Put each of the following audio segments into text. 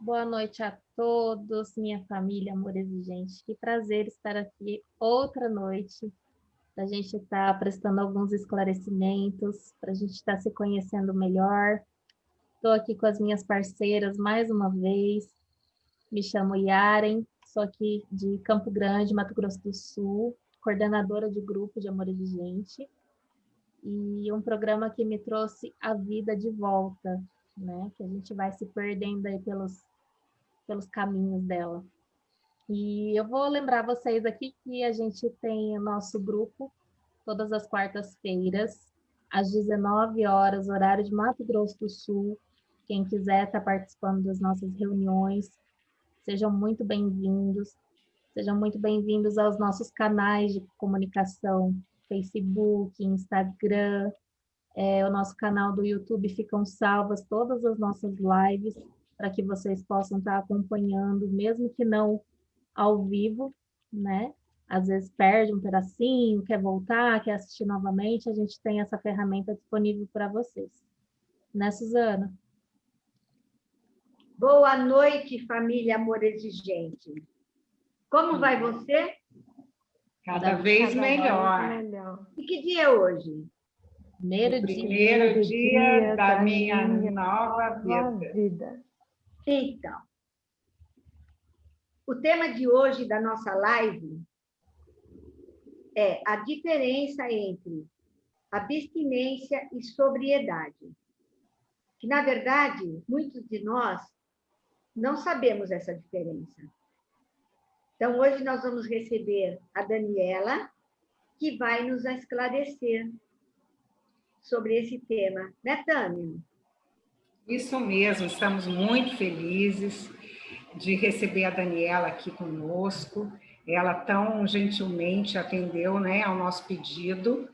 Boa noite a todos, minha família, amor exigente. Que prazer estar aqui outra noite, para a gente estar prestando alguns esclarecimentos, para a gente estar se conhecendo melhor. Estou aqui com as minhas parceiras mais uma vez. Me chamo Yaren, sou aqui de Campo Grande, Mato Grosso do Sul, coordenadora de grupo de amor exigente. E um programa que me trouxe a vida de volta, né? Que a gente vai se perdendo aí pelos caminhos dela. E eu vou lembrar vocês aqui que a gente tem o nosso grupo todas as quartas-feiras, às 19 horas, horário de Mato Grosso do Sul. Quem quiser estar participando das nossas reuniões, sejam muito bem-vindos. Sejam muito bem-vindos aos nossos canais de comunicação, Facebook, Instagram, o nosso canal do YouTube, ficam salvas todas as nossas lives para que vocês possam estar acompanhando, mesmo que não ao vivo, né? Às vezes perde um pedacinho, quer voltar, quer assistir novamente, a gente tem essa ferramenta disponível para vocês. Né, Suzana? Boa noite, família Amor Exigente. Como vai você? Cada vez melhor. E que dia é hoje? Primeiro dia da minha nova vida. Então, o tema de hoje da nossa live é a diferença entre abstinência e sobriedade. Que, na verdade, muitos de nós não sabemos essa diferença. Então, hoje nós vamos receber a Daniela, que vai nos esclarecer sobre esse tema. Né, Tânia? Isso mesmo, estamos muito felizes de receber a Daniela aqui conosco. Ela tão gentilmente atendeu, né, ao nosso pedido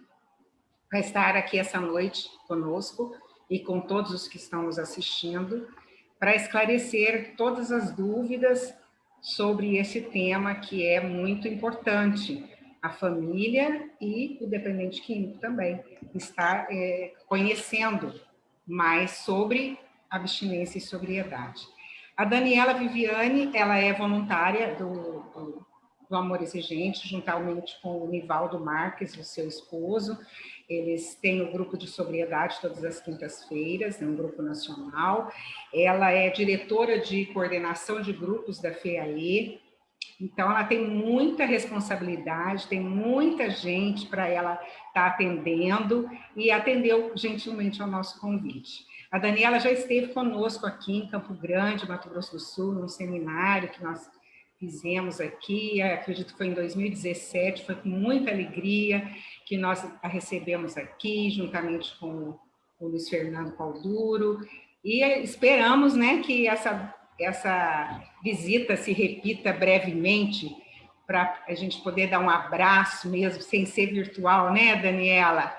para estar aqui essa noite conosco e com todos os que estão nos assistindo, para esclarecer todas as dúvidas sobre esse tema que é muito importante. A família e o dependente químico também está conhecendo mais sobre abstinência e sobriedade. A Daniela Viviane, ela é voluntária do Amor Exigente, juntamente com o Nivaldo Marques, o seu esposo. Eles têm o grupo de sobriedade todas as quintas-feiras, é um grupo nacional. Ela é diretora de coordenação de grupos da FEAE, então ela tem muita responsabilidade, tem muita gente para ela estar atendendo e atendeu gentilmente ao nosso convite. A Daniela já esteve conosco aqui em Campo Grande, Mato Grosso do Sul, num seminário que nós fizemos aqui, acredito que foi em 2017, foi com muita alegria que nós a recebemos aqui, juntamente com o Luiz Fernando Palduro, e esperamos, né, que essa visita se repita brevemente, para a gente poder dar um abraço mesmo, sem ser virtual, né, Daniela?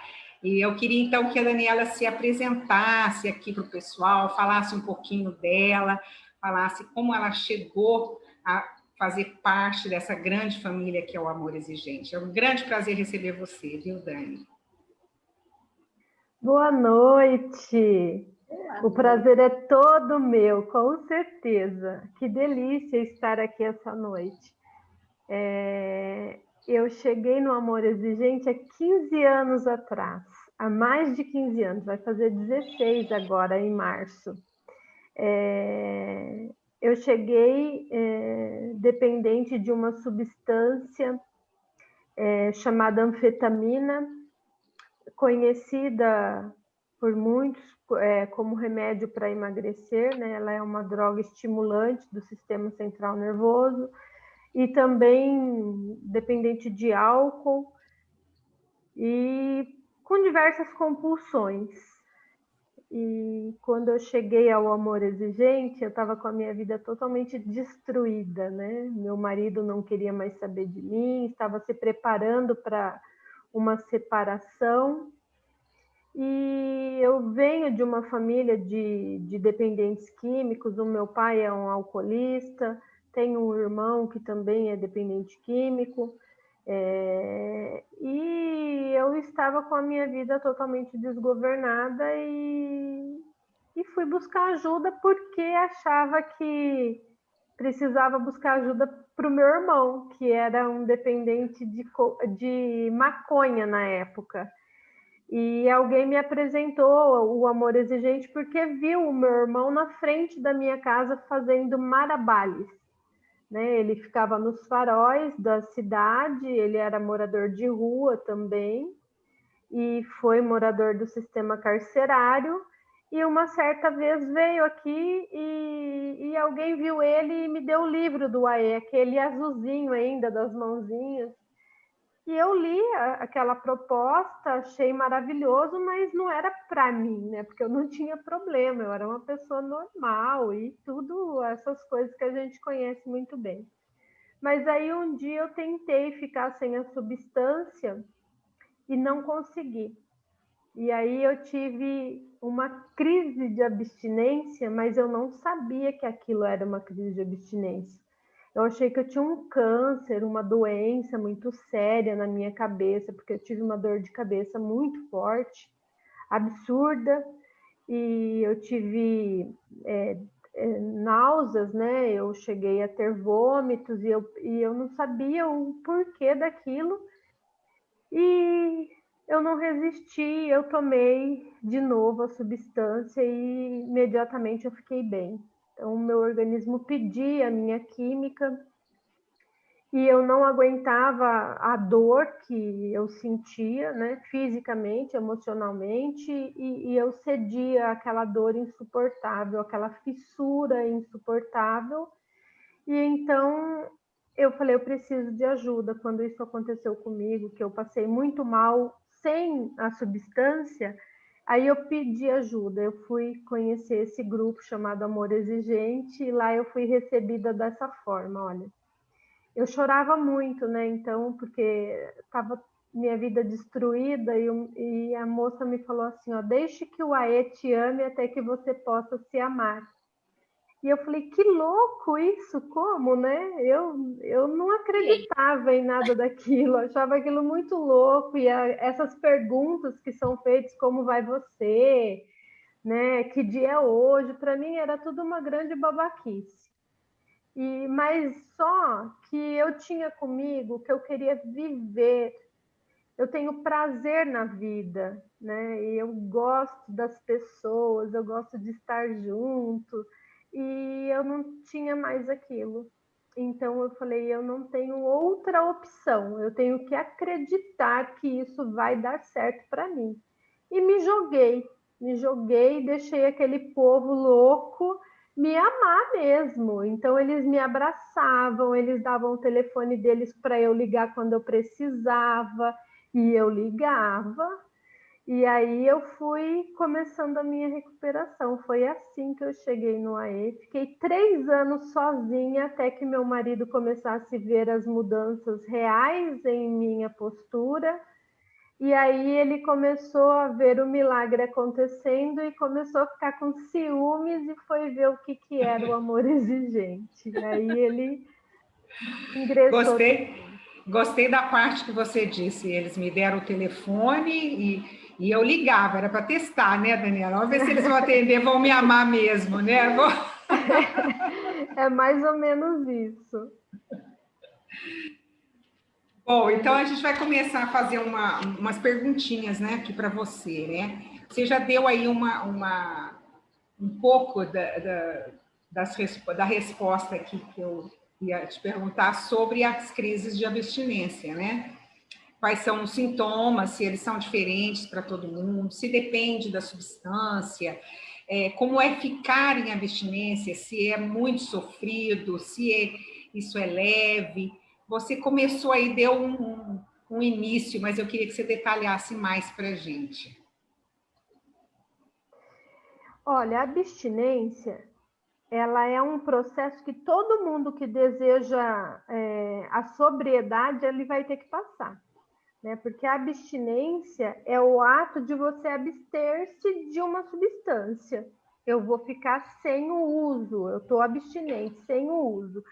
E eu queria, então, que a Daniela se apresentasse aqui para o pessoal, falasse um pouquinho dela, falasse como ela chegou a fazer parte dessa grande família que é o Amor Exigente. É um grande prazer receber você, viu, Dani? Boa noite! O prazer é todo meu, com certeza. Que delícia estar aqui essa noite. Eu cheguei no Amor Exigente há 15 anos atrás, há mais de 15 anos, vai fazer 16 agora, em março. Eu cheguei dependente de uma substância chamada anfetamina, conhecida por muitos como remédio para emagrecer, né? Ela é uma droga estimulante do sistema central nervoso e também dependente de álcool e com diversas compulsões. E quando eu cheguei ao Amor Exigente, eu estava com a minha vida totalmente destruída, né? Meu marido não queria mais saber de mim, estava se preparando para uma separação. E eu venho de uma família de dependentes químicos. O meu pai é um alcoolista, tenho um irmão que também é dependente químico, e eu estava com a minha vida totalmente desgovernada e e fui buscar ajuda porque achava que precisava buscar ajuda para o meu irmão, que era um dependente de maconha na época. E alguém me apresentou o Amor Exigente porque viu o meu irmão na frente da minha casa fazendo marabales. Né? Ele ficava nos faróis da cidade, ele era morador de rua também, e foi morador do sistema carcerário. E uma certa vez veio aqui e alguém viu ele e me deu o livro do AE, aquele azulzinho ainda das mãozinhas. E eu li aquela proposta, achei maravilhoso, mas não era para mim, né? Porque eu não tinha problema, eu era uma pessoa normal e tudo essas coisas que a gente conhece muito bem. Mas aí um dia eu tentei ficar sem a substância e não consegui. E aí eu tive uma crise de abstinência, mas eu não sabia que aquilo era uma crise de abstinência. Eu achei que eu tinha um câncer, uma doença muito séria na minha cabeça, porque eu tive uma dor de cabeça muito forte, absurda, e eu tive náuseas, né? Eu cheguei a ter vômitos e eu não sabia o porquê daquilo. E eu não resisti, eu tomei de novo a substância e imediatamente eu fiquei bem. Então, o meu organismo pedia a minha química e eu não aguentava a dor que eu sentia, né, fisicamente, emocionalmente, e eu cedia àquela dor insuportável, aquela fissura insuportável. E então eu falei, eu preciso de ajuda. Quando isso aconteceu comigo, que eu passei muito mal sem a substância, aí eu pedi ajuda. Eu fui conhecer esse grupo chamado Amor Exigente e lá eu fui recebida dessa forma, olha. Eu chorava muito, né? Então, porque estava minha vida destruída e a moça me falou assim, ó, deixe que o AE te ame até que você possa se amar. E eu falei, que louco isso, como, né? Eu não acreditava em nada daquilo, achava aquilo muito louco, e essas perguntas que são feitas, como vai você, né? Que dia é hoje? Para mim era tudo uma grande babaquice. Mas só que eu tinha comigo que eu queria viver, eu tenho prazer na vida, né? E eu gosto das pessoas, eu gosto de estar junto, e eu não tinha mais aquilo. Então eu falei, eu não tenho outra opção, eu tenho que acreditar que isso vai dar certo para mim. E me joguei, deixei aquele povo louco me amar mesmo. Então eles me abraçavam, eles davam o telefone deles para eu ligar quando eu precisava, e eu ligava. E aí eu fui começando a minha recuperação. Foi assim que eu cheguei no AE. Fiquei 3 anos sozinha até que meu marido começasse a ver as mudanças reais em minha postura. E aí ele começou a ver o milagre acontecendo e começou a ficar com ciúmes e foi ver o que era o amor exigente. E aí ele ingressou. Gostei da parte que você disse. Eles me deram o telefone e eu ligava, era para testar, né, Daniela? Vamos ver se eles vão atender, vão me amar mesmo, né? É mais ou menos isso. Bom, então a gente vai começar a fazer umas perguntinhas, né, aqui para você, né? Você já deu aí um pouco da resposta aqui que eu ia te perguntar sobre as crises de abstinência, né? Quais são os sintomas, se eles são diferentes para todo mundo, se depende da substância, como é ficar em abstinência, se é muito sofrido, isso é leve. Você começou aí, deu um início, mas eu queria que você detalhasse mais para a gente. Olha, a abstinência, ela é um processo que todo mundo que deseja a sobriedade, ele vai ter que passar. Né? Porque a abstinência é o ato de você abster-se de uma substância. Eu vou ficar sem o uso, eu estou abstinente, sem o uso.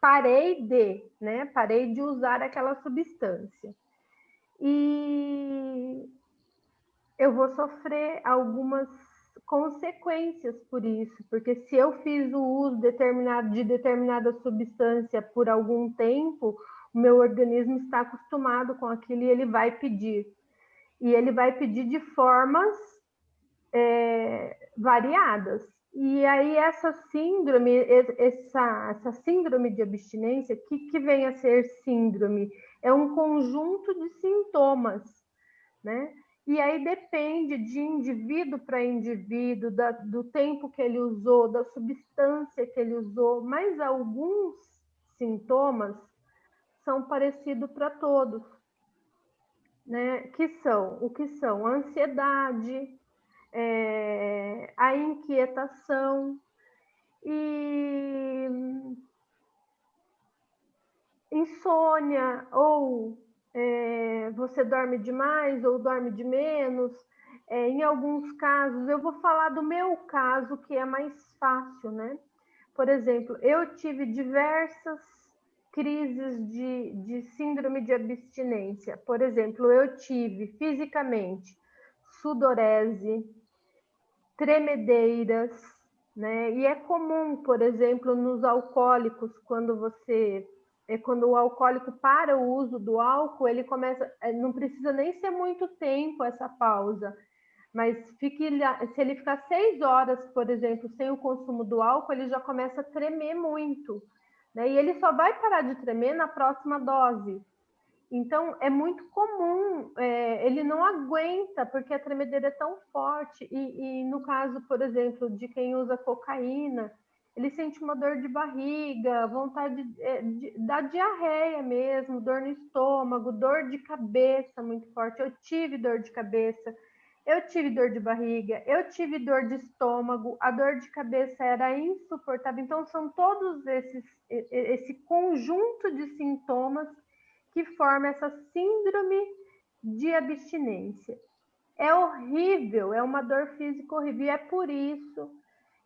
Parei de usar aquela substância. E eu vou sofrer algumas consequências por isso, porque se eu fiz o uso de determinada substância por algum tempo, o meu organismo está acostumado com aquilo e ele vai pedir. E ele vai pedir de formas variadas. E aí essa síndrome de abstinência, que vem a ser síndrome? É um conjunto de sintomas, né? E aí depende de indivíduo para indivíduo, do tempo que ele usou, da substância que ele usou, mas alguns sintomas são parecidos para todos, né? O que são? A ansiedade, a inquietação e insônia, ou você dorme demais ou dorme de menos. Em alguns casos, eu vou falar do meu caso, que é mais fácil, né? Por exemplo, eu tive diversas crises de síndrome de abstinência. Por exemplo, eu tive fisicamente sudorese, tremedeiras, né? E é comum, por exemplo, nos alcoólicos, quando o alcoólico para o uso do álcool, ele começa, não precisa nem ser muito tempo essa pausa, mas se ele ficar 6 horas, por exemplo, sem o consumo do álcool, ele já começa a tremer muito, né? E ele só vai parar de tremer na próxima dose. Então, é muito comum, ele não aguenta, porque a tremedeira é tão forte. E no caso, por exemplo, de quem usa cocaína, ele sente uma dor de barriga, vontade da diarreia mesmo, dor no estômago, dor de cabeça muito forte. Eu tive dor de cabeça, eu tive dor de barriga, eu tive dor de estômago, a dor de cabeça era insuportável. Então, são todos esse conjunto de sintomas que forma essa síndrome de abstinência. É horrível, é uma dor física horrível. E é por isso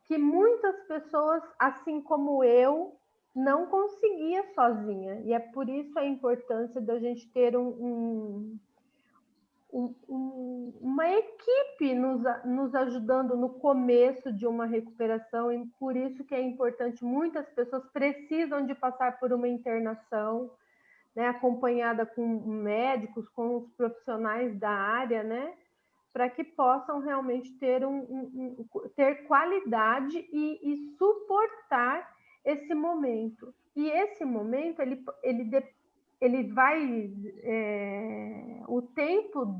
que muitas pessoas, assim como eu, não conseguia sozinha. E é por isso a importância da gente ter uma equipe nos ajudando no começo de uma recuperação. E por isso que é importante, muitas pessoas precisam de passar por uma internação, né, acompanhada com médicos, com os profissionais da área, né, para que possam realmente ter qualidade e suportar esse momento. E esse momento, ele vai... o tempo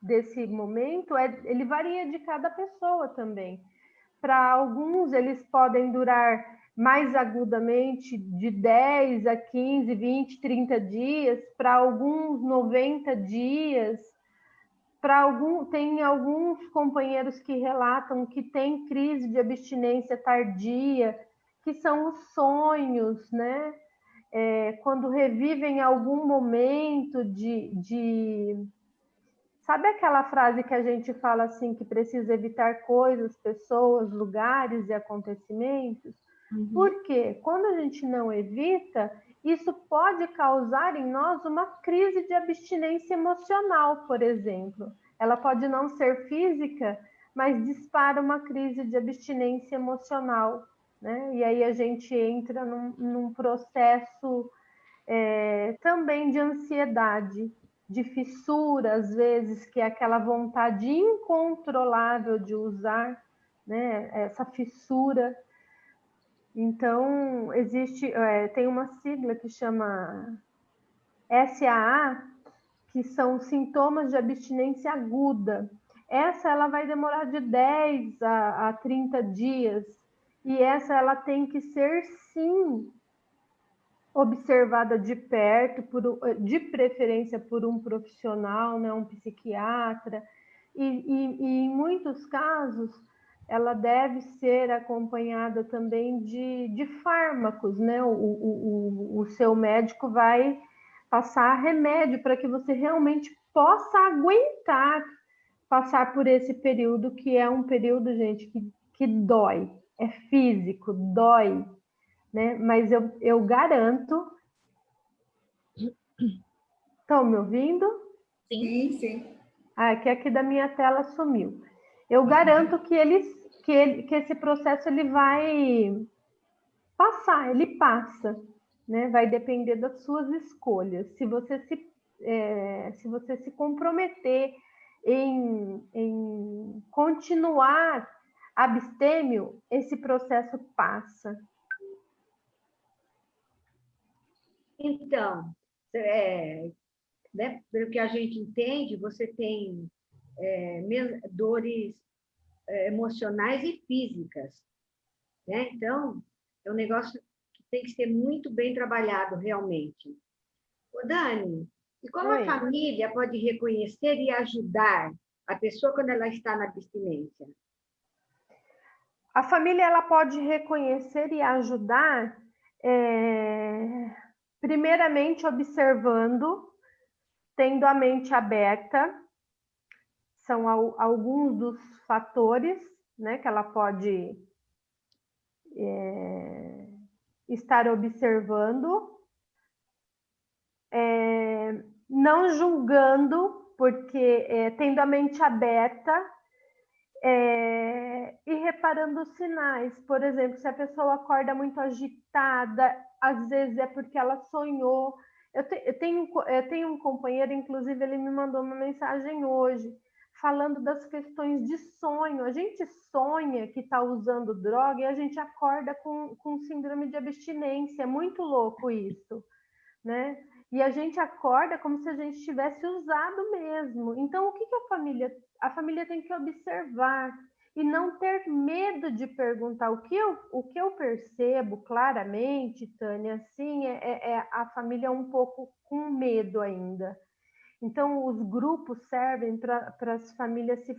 desse momento, ele varia de cada pessoa também. Para alguns, eles podem durar mais agudamente de 10 a 15, 20, 30 dias, para alguns 90 dias, tem alguns companheiros que relatam que tem crise de abstinência tardia, que são os sonhos, né? Quando revivem algum momento Sabe aquela frase que a gente fala assim, que precisa evitar coisas, pessoas, lugares e acontecimentos? Uhum. Porque quando a gente não evita, isso pode causar em nós uma crise de abstinência emocional, por exemplo. Ela pode não ser física, mas dispara uma crise de abstinência emocional, né? E aí a gente entra num processo também de ansiedade, de fissura, às vezes, que é aquela vontade incontrolável de usar, né? Essa fissura. Então, tem uma sigla que chama SAA, que são sintomas de abstinência aguda. Ela vai demorar de 10 a 30 dias, e ela tem que ser, sim, observada de perto, de preferência por um profissional, né, um psiquiatra, e em muitos casos ela deve ser acompanhada também de fármacos, né? O seu médico vai passar remédio para que você realmente possa aguentar passar por esse período, que é um período, gente, que dói, é físico, dói, né? Mas eu garanto... Estão me ouvindo? Sim, sim. Que aqui da minha tela sumiu. eu garanto que que esse processo ele vai passar, ele passa, né? Vai depender das suas escolhas. Se você se comprometer em continuar abstêmio, esse processo passa. Então, né, pelo que a gente entende, você tem dores emocionais e físicas, né? Então, é um negócio que tem que ser muito bem trabalhado, realmente. Ô, Dani, e como a Oi. família pode reconhecer e ajudar a pessoa quando ela está na abstinência? A família ela pode reconhecer e ajudar, primeiramente observando, tendo a mente aberta, são alguns dos fatores, né, que ela pode estar observando, não julgando, porque tendo a mente aberta, e reparando os sinais. Por exemplo, se a pessoa acorda muito agitada, às vezes é porque ela sonhou. Eu tenho um companheiro, inclusive, ele me mandou uma mensagem hoje, falando das questões de sonho. A gente sonha que está usando droga e a gente acorda com síndrome de abstinência. É muito louco isso, né? E a gente acorda como se a gente tivesse usado mesmo. Então, o que a família tem que observar e não ter medo de perguntar. O que eu percebo claramente, Tânia, assim, a família um pouco com medo ainda. Então, os grupos servem para as famílias se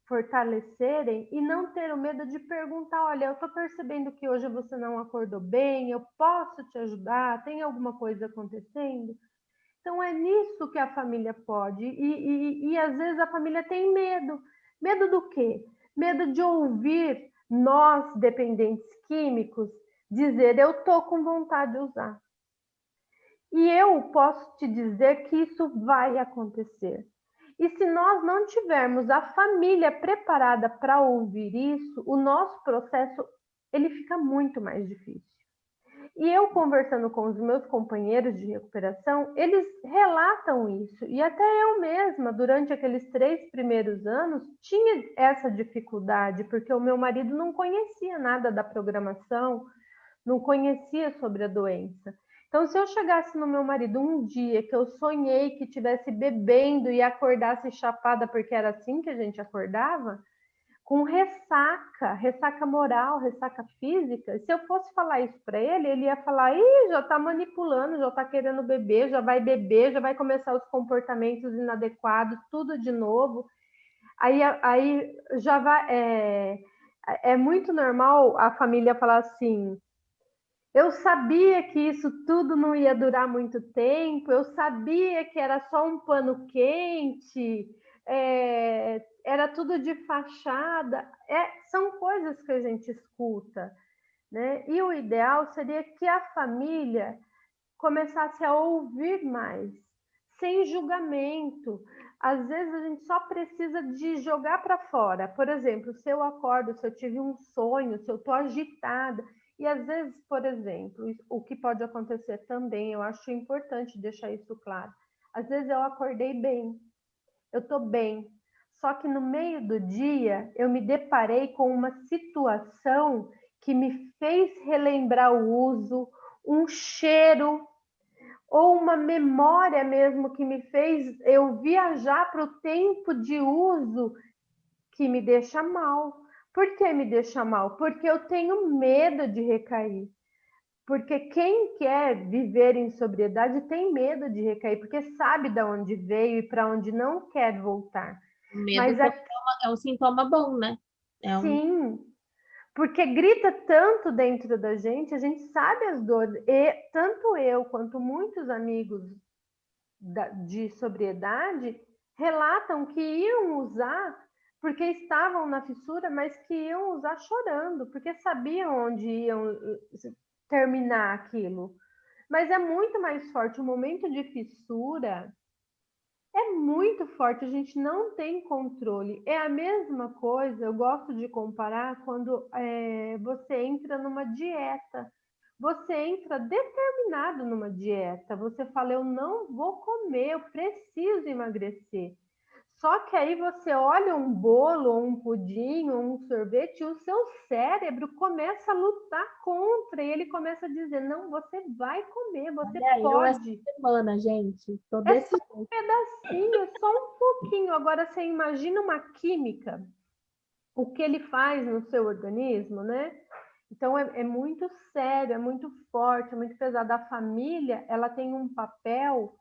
fortalecerem e não ter o medo de perguntar, olha, eu estou percebendo que hoje você não acordou bem, eu posso te ajudar? Tem alguma coisa acontecendo? Então, é nisso que a família pode. E às vezes a família tem medo. Medo do quê? Medo de ouvir nós, dependentes químicos, dizer, eu estou com vontade de usar. E eu posso te dizer que isso vai acontecer. E se nós não tivermos a família preparada para ouvir isso, o nosso processo ele fica muito mais difícil. E eu conversando com os meus companheiros de recuperação, eles relatam isso. E até eu mesma, durante aqueles 3 primeiros anos, tinha essa dificuldade, porque o meu marido não conhecia nada da programação, não conhecia sobre a doença. Então, se eu chegasse no meu marido um dia que eu sonhei que estivesse bebendo e acordasse chapada, porque era assim que a gente acordava, com ressaca moral, ressaca física, se eu fosse falar isso para ele, ele ia falar, ih, já está manipulando, já está querendo beber, já vai começar os comportamentos inadequados, tudo de novo. Aí já vai... É muito normal a família falar assim, eu sabia que isso tudo não ia durar muito tempo, eu sabia que era só um pano quente, era tudo de fachada. São coisas que a gente escuta, né? E o ideal seria que a família começasse a ouvir mais, sem julgamento. Às vezes a gente só precisa de jogar para fora. Por exemplo, se eu acordo, se eu tive um sonho, se eu estou agitada. E às vezes, por exemplo, o que pode acontecer também, eu acho importante deixar isso claro. Às vezes eu acordei bem, eu estou bem, só que no meio do dia eu me deparei com uma situação que me fez relembrar o uso, um cheiro ou uma memória mesmo que me fez eu viajar para o tempo de uso que me deixa mal. Por que me deixa mal? Porque eu tenho medo de recair. Porque quem quer viver em sobriedade tem medo de recair, porque sabe de onde veio e para onde não quer voltar. O medo Mas é um sintoma bom, né? sim, porque grita tanto dentro da gente, a gente sabe as dores. E tanto eu quanto muitos amigos de sobriedade relatam que iam usar porque estavam na fissura, mas que iam usar chorando, porque sabiam onde iam terminar aquilo. Mas é muito mais forte o momento de fissura, É muito forte, a gente não tem controle. É a mesma coisa, eu gosto de comparar quando você entra numa dieta. Você entra determinado numa dieta. Você fala, eu não vou comer, eu preciso emagrecer. Só que aí você olha um bolo, ou um pudim, ou um sorvete, e o seu cérebro começa a lutar contra, e ele começa a dizer, não, você vai comer, você Olha, eu essa pode. semana, gente, tô É desse só um jeito. pedacinho, é só um pouquinho. Agora você imagina uma química, o que ele faz no seu organismo, né? Então é muito sério, é muito forte, é muito pesado. A família, ela tem um papel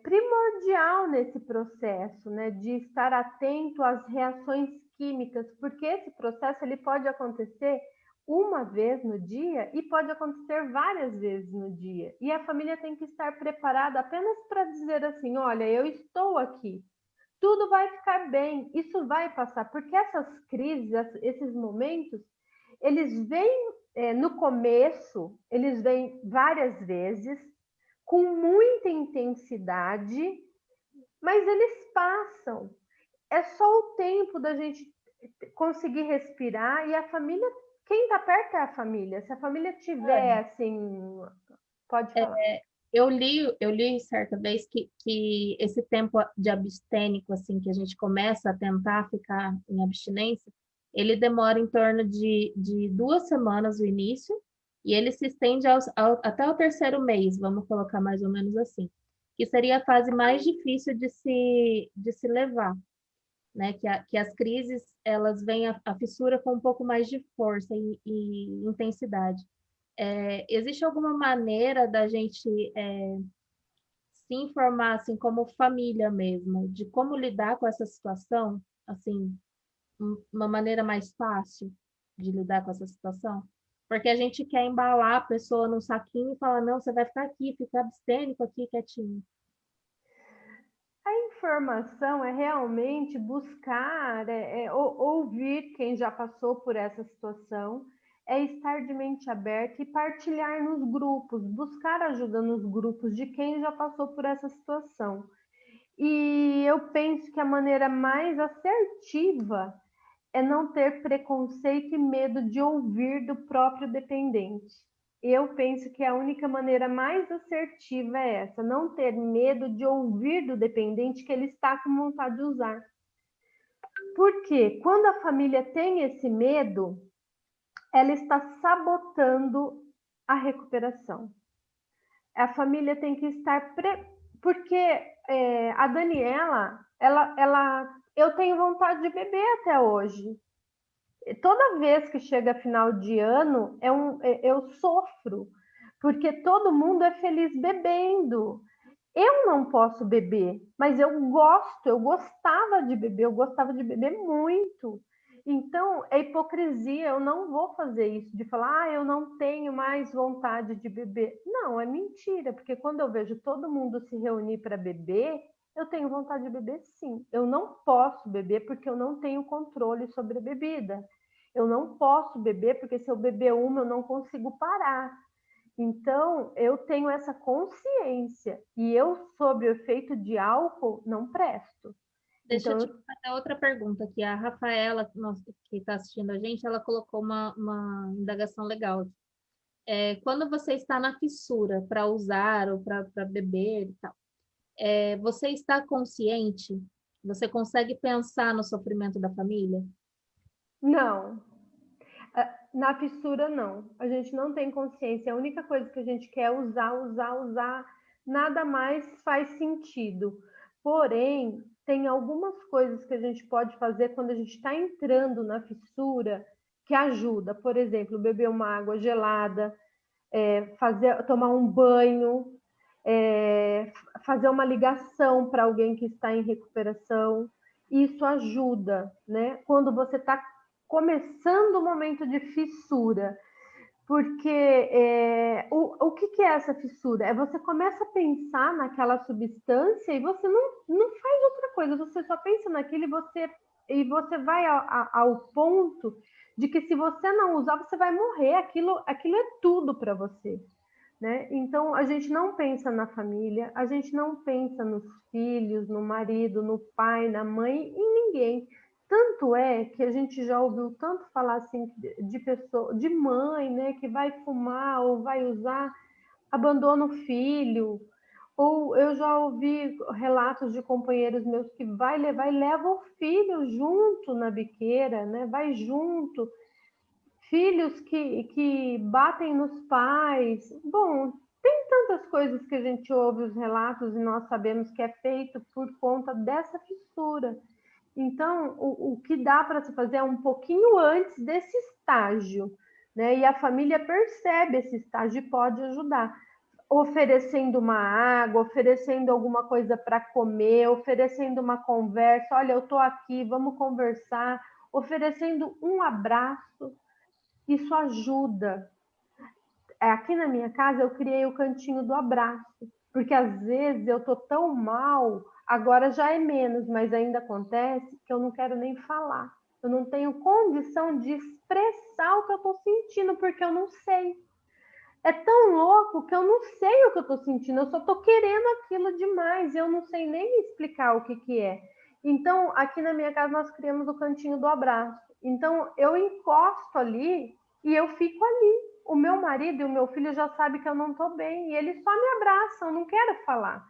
primordial nesse processo, né? De estar atento às reações químicas, porque esse processo ele pode acontecer uma vez no dia e pode acontecer várias vezes no dia. E a família tem que estar preparada apenas para dizer assim, olha, eu estou aqui, tudo vai ficar bem, isso vai passar, porque essas crises, esses momentos, eles vêm no começo, eles vêm várias vezes, com muita intensidade, mas eles passam. É só o tempo da gente conseguir respirar e a família, quem está perto é a família. Se a família tiver assim, pode falar. Eu li certa vez que esse tempo de abstênico, assim, que a gente começa a tentar ficar em abstinência, ele demora em torno de 2 semanas o início, e ele se estende até o terceiro mês, vamos colocar mais ou menos assim, que seria a fase mais difícil de se levar, né? Que as crises, elas vêm a fissura com um pouco mais de força e intensidade. Existe alguma maneira da gente se informar, assim, como família mesmo, de como lidar com essa situação, assim, uma maneira mais fácil de lidar com essa situação? Porque a gente quer embalar a pessoa num saquinho e falar, não, você vai ficar aqui, fica abstênico aqui, quietinho. A informação é realmente buscar, ouvir quem já passou por essa situação, é estar de mente aberta e partilhar nos grupos, buscar ajuda nos grupos de quem já passou por essa situação. E eu penso que a maneira mais assertiva é não ter preconceito e medo de ouvir do próprio dependente. Eu penso que a única maneira mais assertiva é essa, não ter medo de ouvir do dependente que ele está com vontade de usar. Porque quando a família tem esse medo, ela está sabotando a recuperação. A família tem que estar porque a Daniela, eu tenho vontade de beber até hoje. Toda vez que chega final de ano, eu sofro, porque todo mundo é feliz bebendo. Eu não posso beber, mas eu gostava de beber, eu gostava de beber muito. Então, é hipocrisia, eu não vou fazer isso, de falar, eu não tenho mais vontade de beber. Não, é mentira, porque quando eu vejo todo mundo se reunir para beber, eu tenho vontade de beber sim. Eu não posso beber porque eu não tenho controle sobre a bebida. Eu não posso beber porque se eu beber uma, eu não consigo parar. Então, eu tenho essa consciência e eu, sob o efeito de álcool, não presto. Deixa eu Então, te fazer outra pergunta aqui. A Rafaela, que está assistindo a gente, ela colocou uma indagação legal. Quando você está na fissura para usar ou para beber e tal, você está consciente? Você consegue pensar no sofrimento da família? não. Na fissura, não. A gente não tem consciência. A única coisa que a gente quer é usar, usar, usar. Nada mais faz sentido. Porém, tem algumas coisas que a gente pode fazer quando a gente está entrando na fissura que ajuda. Por exemplo, beber uma água gelada, tomar um banho, fazer uma ligação para alguém que está em recuperação. Isso ajuda, né? Quando você está começando o momento de fissura, porque o que é essa fissura? Você começa a pensar naquela substância e você não faz outra coisa, você só pensa naquilo e você vai ao ponto de que se você não usar, você vai morrer, aquilo é tudo para você. né? Então, a gente não pensa na família, a gente não pensa nos filhos, no marido, no pai, na mãe, em ninguém. Tanto é que a gente já ouviu tanto falar assim de pessoa, de mãe, né, que vai fumar ou vai usar, abandona o filho. Ou eu já ouvi relatos de companheiros meus que vai levar e leva o filho junto na biqueira, né? Vai junto. Filhos que batem nos pais. Bom, tem tantas coisas que a gente ouve os relatos e nós sabemos que é feito por conta dessa fissura. Então, o que dá para se fazer é um pouquinho antes desse estágio, né? E a família percebe esse estágio e pode ajudar, oferecendo uma água, oferecendo alguma coisa para comer, oferecendo uma conversa. Olha, eu estou aqui, vamos conversar, oferecendo um abraço. Isso ajuda. Aqui na minha casa eu criei o cantinho do abraço, porque às vezes eu tô tão mal, agora já é menos, mas ainda acontece que eu não quero nem falar. Eu não tenho condição de expressar o que eu tô sentindo, porque eu não sei. É tão louco que eu não sei o que eu tô sentindo, eu só tô querendo aquilo demais, eu não sei nem explicar o que que é. Então, aqui na minha casa nós criamos o cantinho do abraço. Então, eu encosto ali e eu fico ali. O meu marido e o meu filho já sabem que eu não estou bem e eles só me abraçam, eu não quero falar.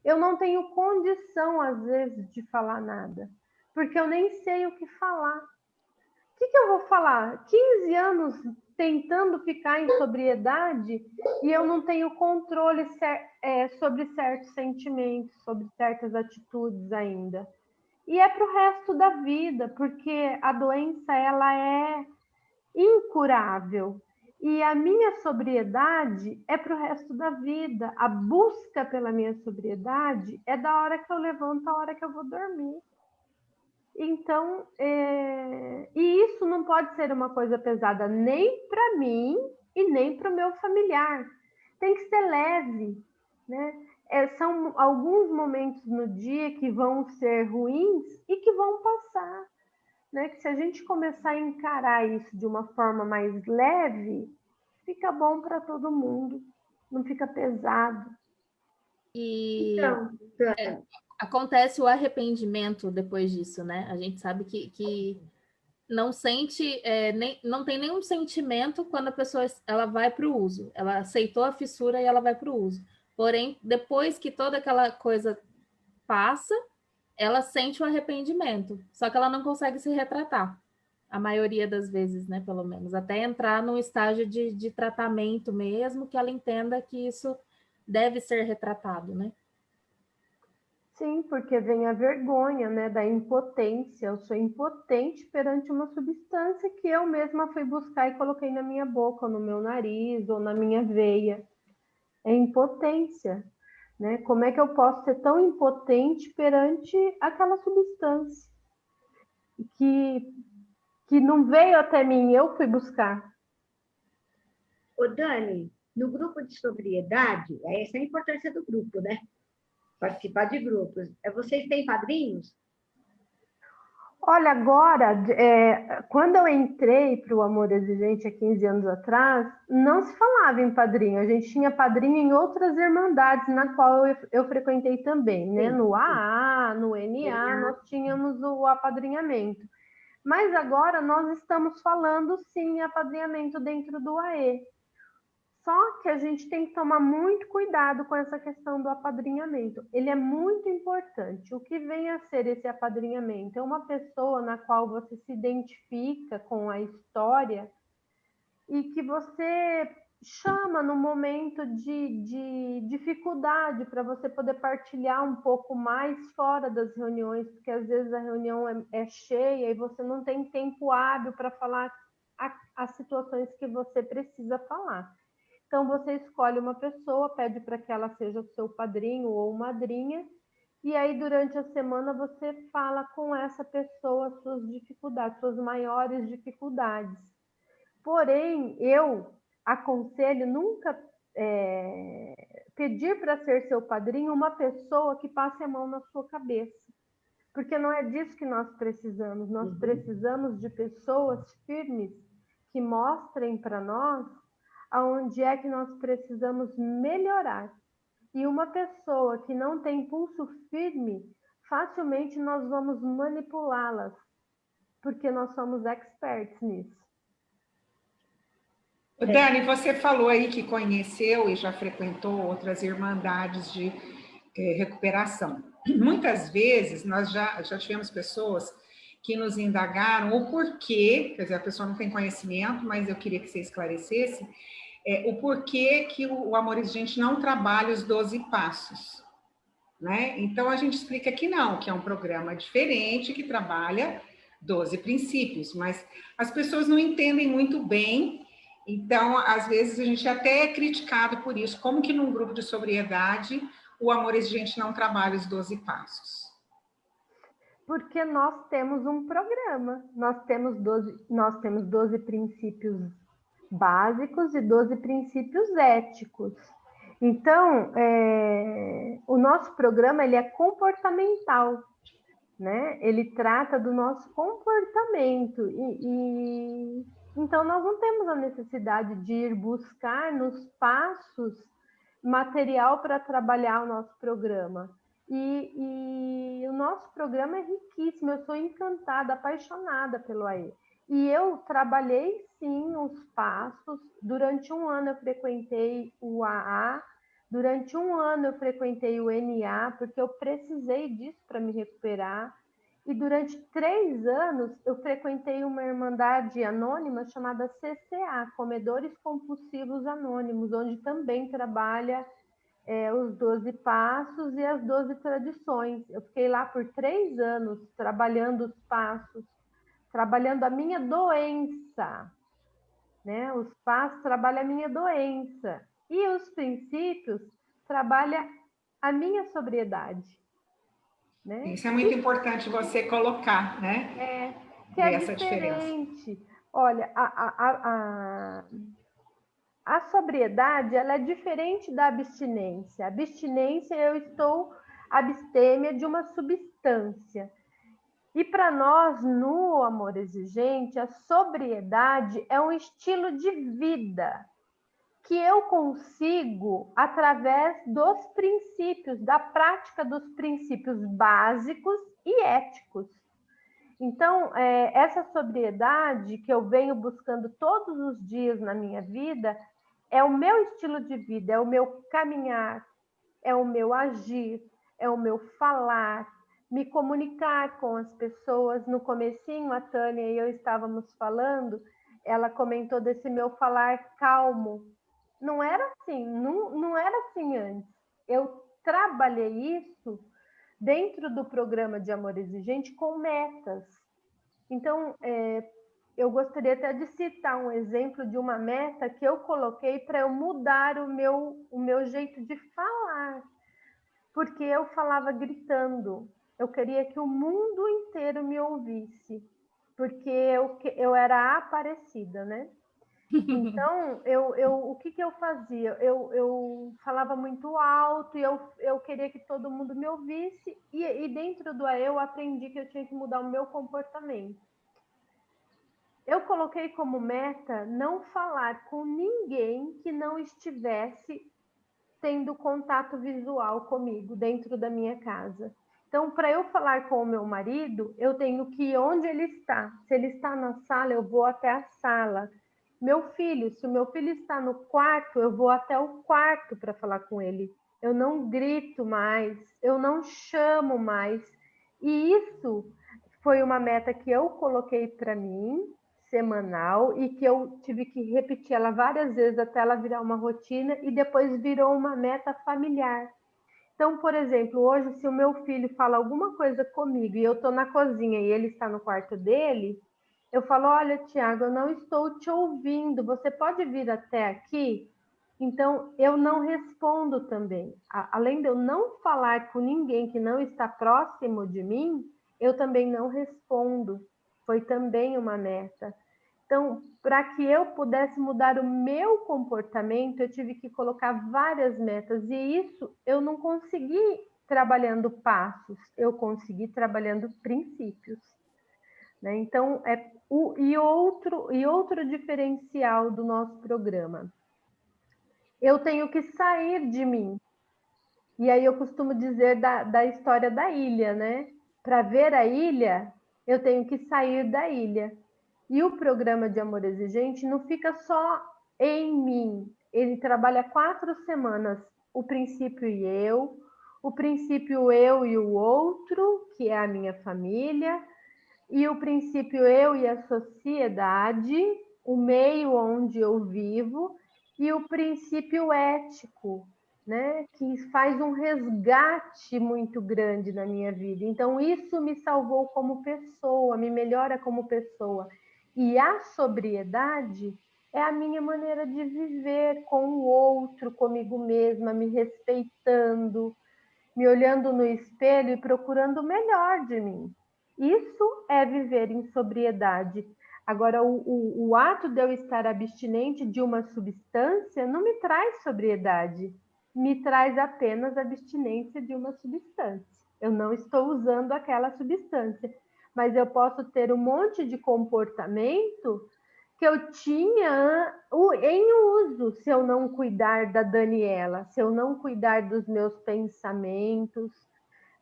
Eu não tenho condição, às vezes, de falar nada, porque eu nem sei o que falar. O que eu vou falar? 15 anos tentando ficar em sobriedade e eu não tenho controle sobre certos sentimentos, sobre certas atitudes ainda. E é para o resto da vida, porque a doença ela é incurável. E a minha sobriedade é para o resto da vida. A busca pela minha sobriedade é da hora que eu levanto à hora que eu vou dormir. Então, e isso não pode ser uma coisa pesada nem para mim e nem para o meu familiar. Tem que ser leve, né? São alguns momentos no dia que vão ser ruins e que vão passar, né? Que se a gente começar a encarar isso de uma forma mais leve, fica bom para todo mundo, não fica pesado. E acontece o arrependimento depois disso, né? A gente sabe que não sente, não tem nenhum sentimento quando a pessoa ela vai para o uso. Ela aceitou a fissura e ela vai para o uso. Porém, depois que toda aquela coisa passa, ela sente o arrependimento. Só que ela não consegue se retratar. A maioria das vezes, né? Pelo menos. Até entrar num estágio de tratamento mesmo, que ela entenda que isso deve ser retratado, né? Sim, porque vem a vergonha, né, da impotência. Eu sou impotente perante uma substância que eu mesma fui buscar e coloquei na minha boca, ou no meu nariz, ou na minha veia. É impotência, né? Como é que eu posso ser tão impotente perante aquela substância que não veio até mim, eu fui buscar? Ô, Dani, no grupo de sobriedade, essa é a importância do grupo, né? Participar de grupos. Vocês têm padrinhos? Olha, agora, quando eu entrei para o Amor Exigente há 15 anos atrás, não se falava em padrinho. A gente tinha padrinho em outras irmandades, na qual eu frequentei também, né? Sim, No AA, no NA, nós tínhamos o apadrinhamento. Mas agora nós estamos falando, sim, apadrinhamento dentro do AE. Só que a gente tem que tomar muito cuidado com essa questão do apadrinhamento. Ele é muito importante. O que vem a ser esse apadrinhamento? É uma pessoa na qual você se identifica com a história e que você chama no momento de dificuldade para você poder partilhar um pouco mais fora das reuniões, porque às vezes a reunião é cheia e você não tem tempo hábil para falar as situações que você precisa falar. Então, você escolhe uma pessoa, pede para que ela seja o seu padrinho ou madrinha, e aí, durante a semana, você fala com essa pessoa suas dificuldades, suas maiores dificuldades. Porém, eu aconselho nunca pedir para ser seu padrinho uma pessoa que passe a mão na sua cabeça, porque não é disso que nós precisamos. Nós precisamos de pessoas firmes que mostrem para nós aonde é que nós precisamos melhorar. E uma pessoa que não tem pulso firme, facilmente nós vamos manipulá-las, porque nós somos experts nisso. Dani, você falou aí que conheceu e já frequentou outras irmandades de recuperação. Muitas vezes nós já tivemos pessoas que nos indagaram o porquê, quer dizer, a pessoa não tem conhecimento, mas eu queria que você esclarecesse, o porquê que o Amor Exigente não trabalha os 12 passos, né? Então, a gente explica que não, que é um programa diferente, que trabalha 12 princípios, mas as pessoas não entendem muito bem, então, às vezes, a gente até é criticado por isso, como que num grupo de sobriedade o Amor Exigente não trabalha os 12 passos. Porque nós temos um programa, nós temos 12 princípios básicos e 12 princípios éticos. Então, o nosso programa ele é comportamental, né? Ele trata do nosso comportamento então nós não temos a necessidade de ir buscar nos passos material para trabalhar o nosso programa. E o nosso programa é riquíssimo, eu sou encantada, apaixonada pelo AE. E eu trabalhei, sim, os passos. Durante um ano eu frequentei o AA, durante um ano eu frequentei o NA, porque eu precisei disso para me recuperar. E durante 3 anos eu frequentei uma irmandade anônima chamada CCA, Comedores Compulsivos Anônimos, onde também trabalha os 12 passos e as 12 tradições. Eu fiquei lá por 3 anos trabalhando os passos, trabalhando a minha doença, né? Os passos trabalham a minha doença e os princípios trabalham a minha sobriedade, né? Isso é muito importante você colocar, né? Que é essa diferente. Diferença. Olha, a sobriedade, ela é diferente da abstinência. A abstinência, eu estou abstêmia de uma substância. E para nós, no Amor Exigente, a sobriedade é um estilo de vida que eu consigo através dos princípios, da prática dos princípios básicos e éticos. Então, essa sobriedade que eu venho buscando todos os dias na minha vida é o meu estilo de vida, é o meu caminhar, é o meu agir, é o meu falar, me comunicar com as pessoas. No comecinho, a Tânia e eu estávamos falando, ela comentou desse meu falar calmo. Não era assim, não era assim antes. Eu trabalhei isso dentro do programa de Amor Exigente com metas. Então, eu gostaria até de citar um exemplo de uma meta que eu coloquei para eu mudar o meu jeito de falar, porque eu falava gritando, eu queria que o mundo inteiro me ouvisse, porque eu era a Aparecida, né? Então, o que eu fazia? Eu falava muito alto e eu queria que todo mundo me ouvisse, e dentro do AE eu aprendi que eu tinha que mudar o meu comportamento. Eu coloquei como meta não falar com ninguém que não estivesse tendo contato visual comigo dentro da minha casa. Então, para eu falar com o meu marido, eu tenho que ir onde ele está. Se ele está na sala, eu vou até a sala. Meu filho, se o meu filho está no quarto, eu vou até o quarto para falar com ele. Eu não grito mais, eu não chamo mais. E isso foi uma meta que eu coloquei para mim, semanal, e que eu tive que repetir ela várias vezes até ela virar uma rotina, e depois virou uma meta familiar. Então, por exemplo, hoje, se o meu filho fala alguma coisa comigo e eu estou na cozinha e ele está no quarto dele, eu falo: olha, Tiago, eu não estou te ouvindo, você pode vir até aqui? Então, eu não respondo também. Além de eu não falar com ninguém que não está próximo de mim, eu também não respondo. Foi também uma meta. Então, para que eu pudesse mudar o meu comportamento, eu tive que colocar várias metas. E isso eu não consegui trabalhando passos, eu consegui trabalhando princípios, né? Então, outro diferencial do nosso programa. eu tenho que sair de mim. E aí eu costumo dizer da história da ilha, né? Para ver a ilha, eu tenho que sair da ilha. E o programa de Amor Exigente não fica só em mim. Ele trabalha 4 semanas. O princípio e eu, o princípio eu e o outro, que é a minha família, e o princípio eu e a sociedade, o meio onde eu vivo, e o princípio ético, né, que faz um resgate muito grande na minha vida. Então, isso me salvou como pessoa, me melhora como pessoa. E a sobriedade é a minha maneira de viver com o outro, comigo mesma, me respeitando, me olhando no espelho e procurando o melhor de mim. Isso é viver em sobriedade. Agora, o ato de eu estar abstinente de uma substância não me traz sobriedade, me traz apenas abstinência de uma substância. Eu não estou usando aquela substância, mas eu posso ter um monte de comportamento que eu tinha em uso, se eu não cuidar da Daniela, se eu não cuidar dos meus pensamentos,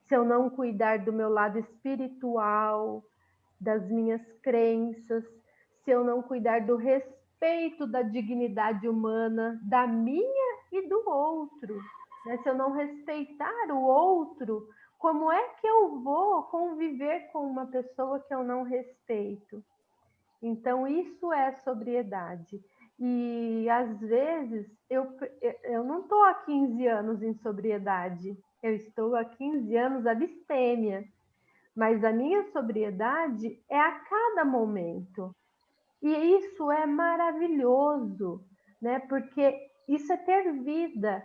se eu não cuidar do meu lado espiritual, das minhas crenças, se eu não cuidar do respeito da dignidade humana, da minha e do outro, né? Se eu não respeitar o outro, como é que eu vou conviver com uma pessoa que eu não respeito? Então, isso é sobriedade. E, às vezes, eu não estou há 15 anos em sobriedade, eu estou há 15 anos abstêmia, mas a minha sobriedade é a cada momento. E isso é maravilhoso, né? Porque isso é ter vida,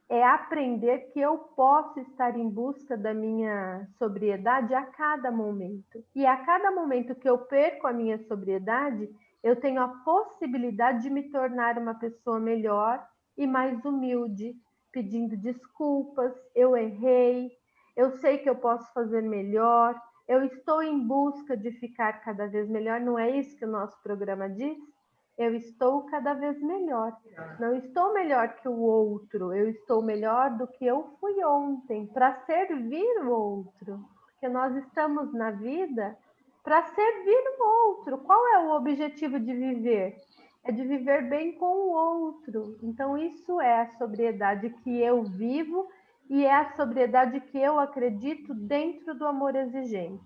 é aprender que eu posso estar em busca da minha sobriedade a cada momento. E a cada momento que eu perco a minha sobriedade, eu tenho a possibilidade de me tornar uma pessoa melhor e mais humilde, pedindo desculpas, eu errei, eu sei que eu posso fazer melhor, eu estou em busca de ficar cada vez melhor, não é isso que o nosso programa diz? Eu estou cada vez melhor. Não estou melhor que o outro, eu estou melhor do que eu fui ontem, para servir o outro. Porque nós estamos na vida para servir o outro. Qual é o objetivo de viver? É de viver bem com o outro. Então, isso é a sobriedade que eu vivo e é a sobriedade que eu acredito dentro do amor exigente.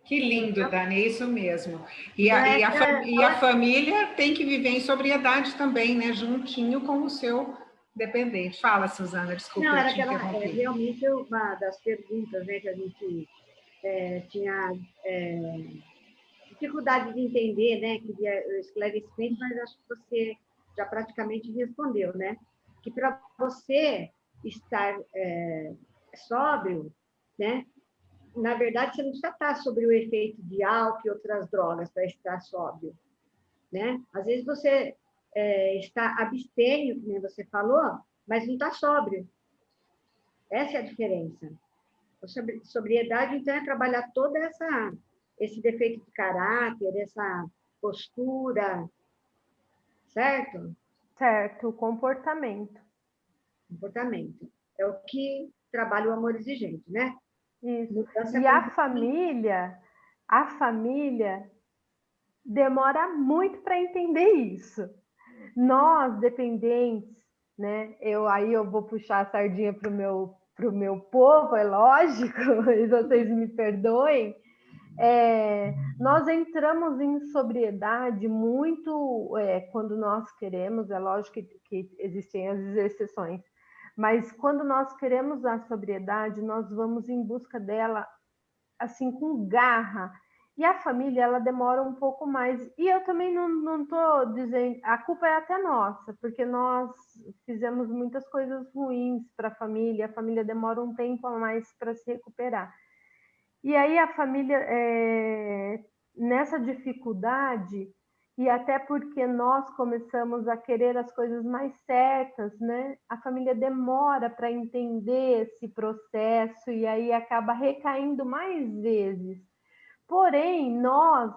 Que lindo, Dani, é isso mesmo. Então, E a família tem que viver em sobriedade também, né? Juntinho com o seu dependente. Fala, Suzana, desculpa, não, eu era te aquela, interrompi. realmente uma das perguntas, né, que a gente tinha dificuldade de entender, né, queria o esclarecimento, mas acho que você já praticamente respondeu, né? Que para você estar sóbrio, né, na verdade, você não precisa estar sobre o efeito de álcool e outras drogas para estar sóbrio, né? Às vezes você está abstêmio, como você falou, mas não está sóbrio. Essa é a diferença. A sobriedade, então, é trabalhar todo esse defeito de caráter, essa postura, certo? Certo, o comportamento. Comportamento. É o que trabalha o amor exigente, né? Isso. Mudança E a família demora muito para entender isso. Nós, dependentes, né? Aí eu vou puxar a sardinha para o meu povo, é lógico, e vocês me perdoem. Nós entramos em sobriedade muito quando nós queremos, é lógico que existem as exceções, mas quando nós queremos a sobriedade, nós vamos em busca dela assim com garra. E a família, ela demora um pouco mais. E eu também não estou dizendo... A culpa é até nossa, porque nós fizemos muitas coisas ruins para a família demora um tempo a mais para se recuperar. E aí a família, nessa dificuldade, e até porque nós começamos a querer as coisas mais certas, né? A família demora para entender esse processo e aí acaba recaindo mais vezes. Porém, nós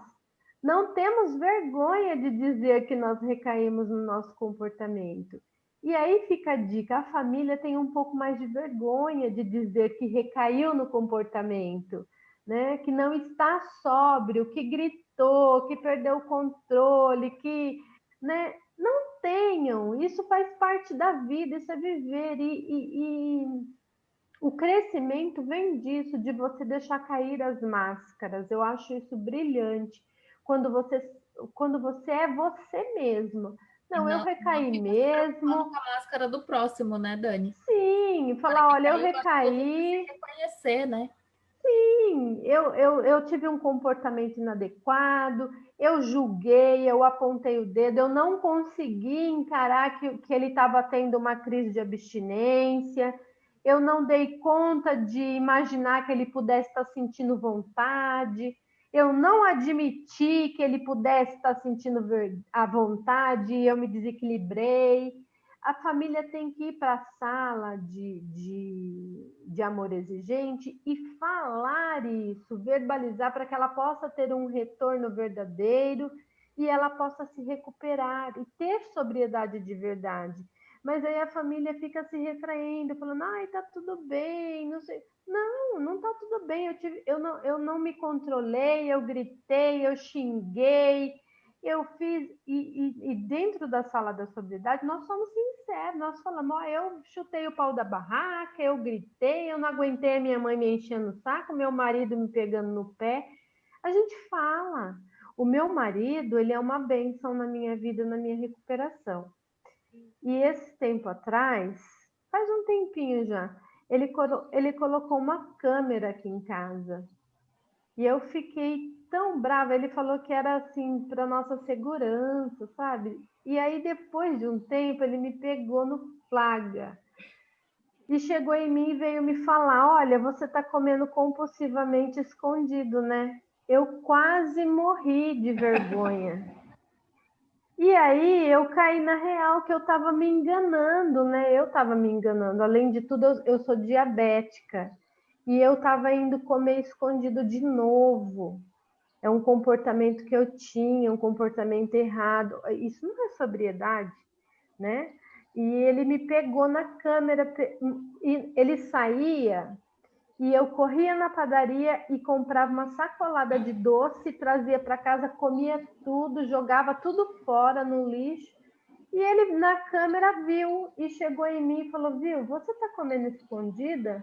não temos vergonha de dizer que nós recaímos no nosso comportamento. E aí fica a dica, a família tem um pouco mais de vergonha de dizer que recaiu no comportamento, né? Que não está sóbrio, que gritou, que perdeu o controle, que, né? Não tenham, isso faz parte da vida, isso é viver. E o crescimento vem disso, de você deixar cair as máscaras. Eu acho isso brilhante. Quando você é você mesmo. E Não, eu não recaí fica se preocupando mesmo. com a máscara do próximo, né, Dani? Sim, Na hora falar, que olha, eu caiu, acho que você tem que se recaí. reconhecer, né? Sim, eu tive um comportamento inadequado, eu julguei, eu apontei o dedo, eu não consegui encarar que ele estava tendo uma crise de abstinência, eu não dei conta de imaginar que ele pudesse estar sentindo vontade, eu não admiti que ele pudesse estar sentindo a vontade, e eu me desequilibrei. A família tem que ir para a sala de amor exigente e falar isso, verbalizar para que ela possa ter um retorno verdadeiro e ela possa se recuperar e ter sobriedade de verdade. Mas aí a família fica se retraindo, falando, ai, tá tudo bem, não sei. Não, não tá tudo bem, eu não me controlei, eu gritei, eu xinguei, eu fiz, e dentro da sala da sobriedade, nós somos sinceros, nós falamos, ó, eu chutei o pau da barraca, eu gritei, eu não aguentei a minha mãe me enchendo o saco, meu marido me pegando no pé. A gente fala. O meu marido, ele é uma bênção na minha vida, na minha recuperação. E esse tempo atrás, faz um tempinho já, ele colocou uma câmera aqui em casa. E eu fiquei tão brava, ele falou que era assim para nossa segurança, sabe? E aí depois de um tempo ele me pegou no flagra e chegou em mim e veio me falar: "Olha, você está comendo compulsivamente escondido, né?" Eu quase morri de vergonha. E aí eu caí na real que eu estava me enganando, né? Eu estava me enganando. Além de tudo, eu sou diabética. E eu estava indo comer escondido de novo. É um comportamento que eu tinha, um comportamento errado. Isso não é sobriedade, né? E ele me pegou na câmera, e ele saía e eu corria na padaria e comprava uma sacolada de doce, trazia para casa, comia tudo, jogava tudo fora no lixo. E ele na câmera viu e chegou em mim e falou: "Viu, você está comendo escondida?"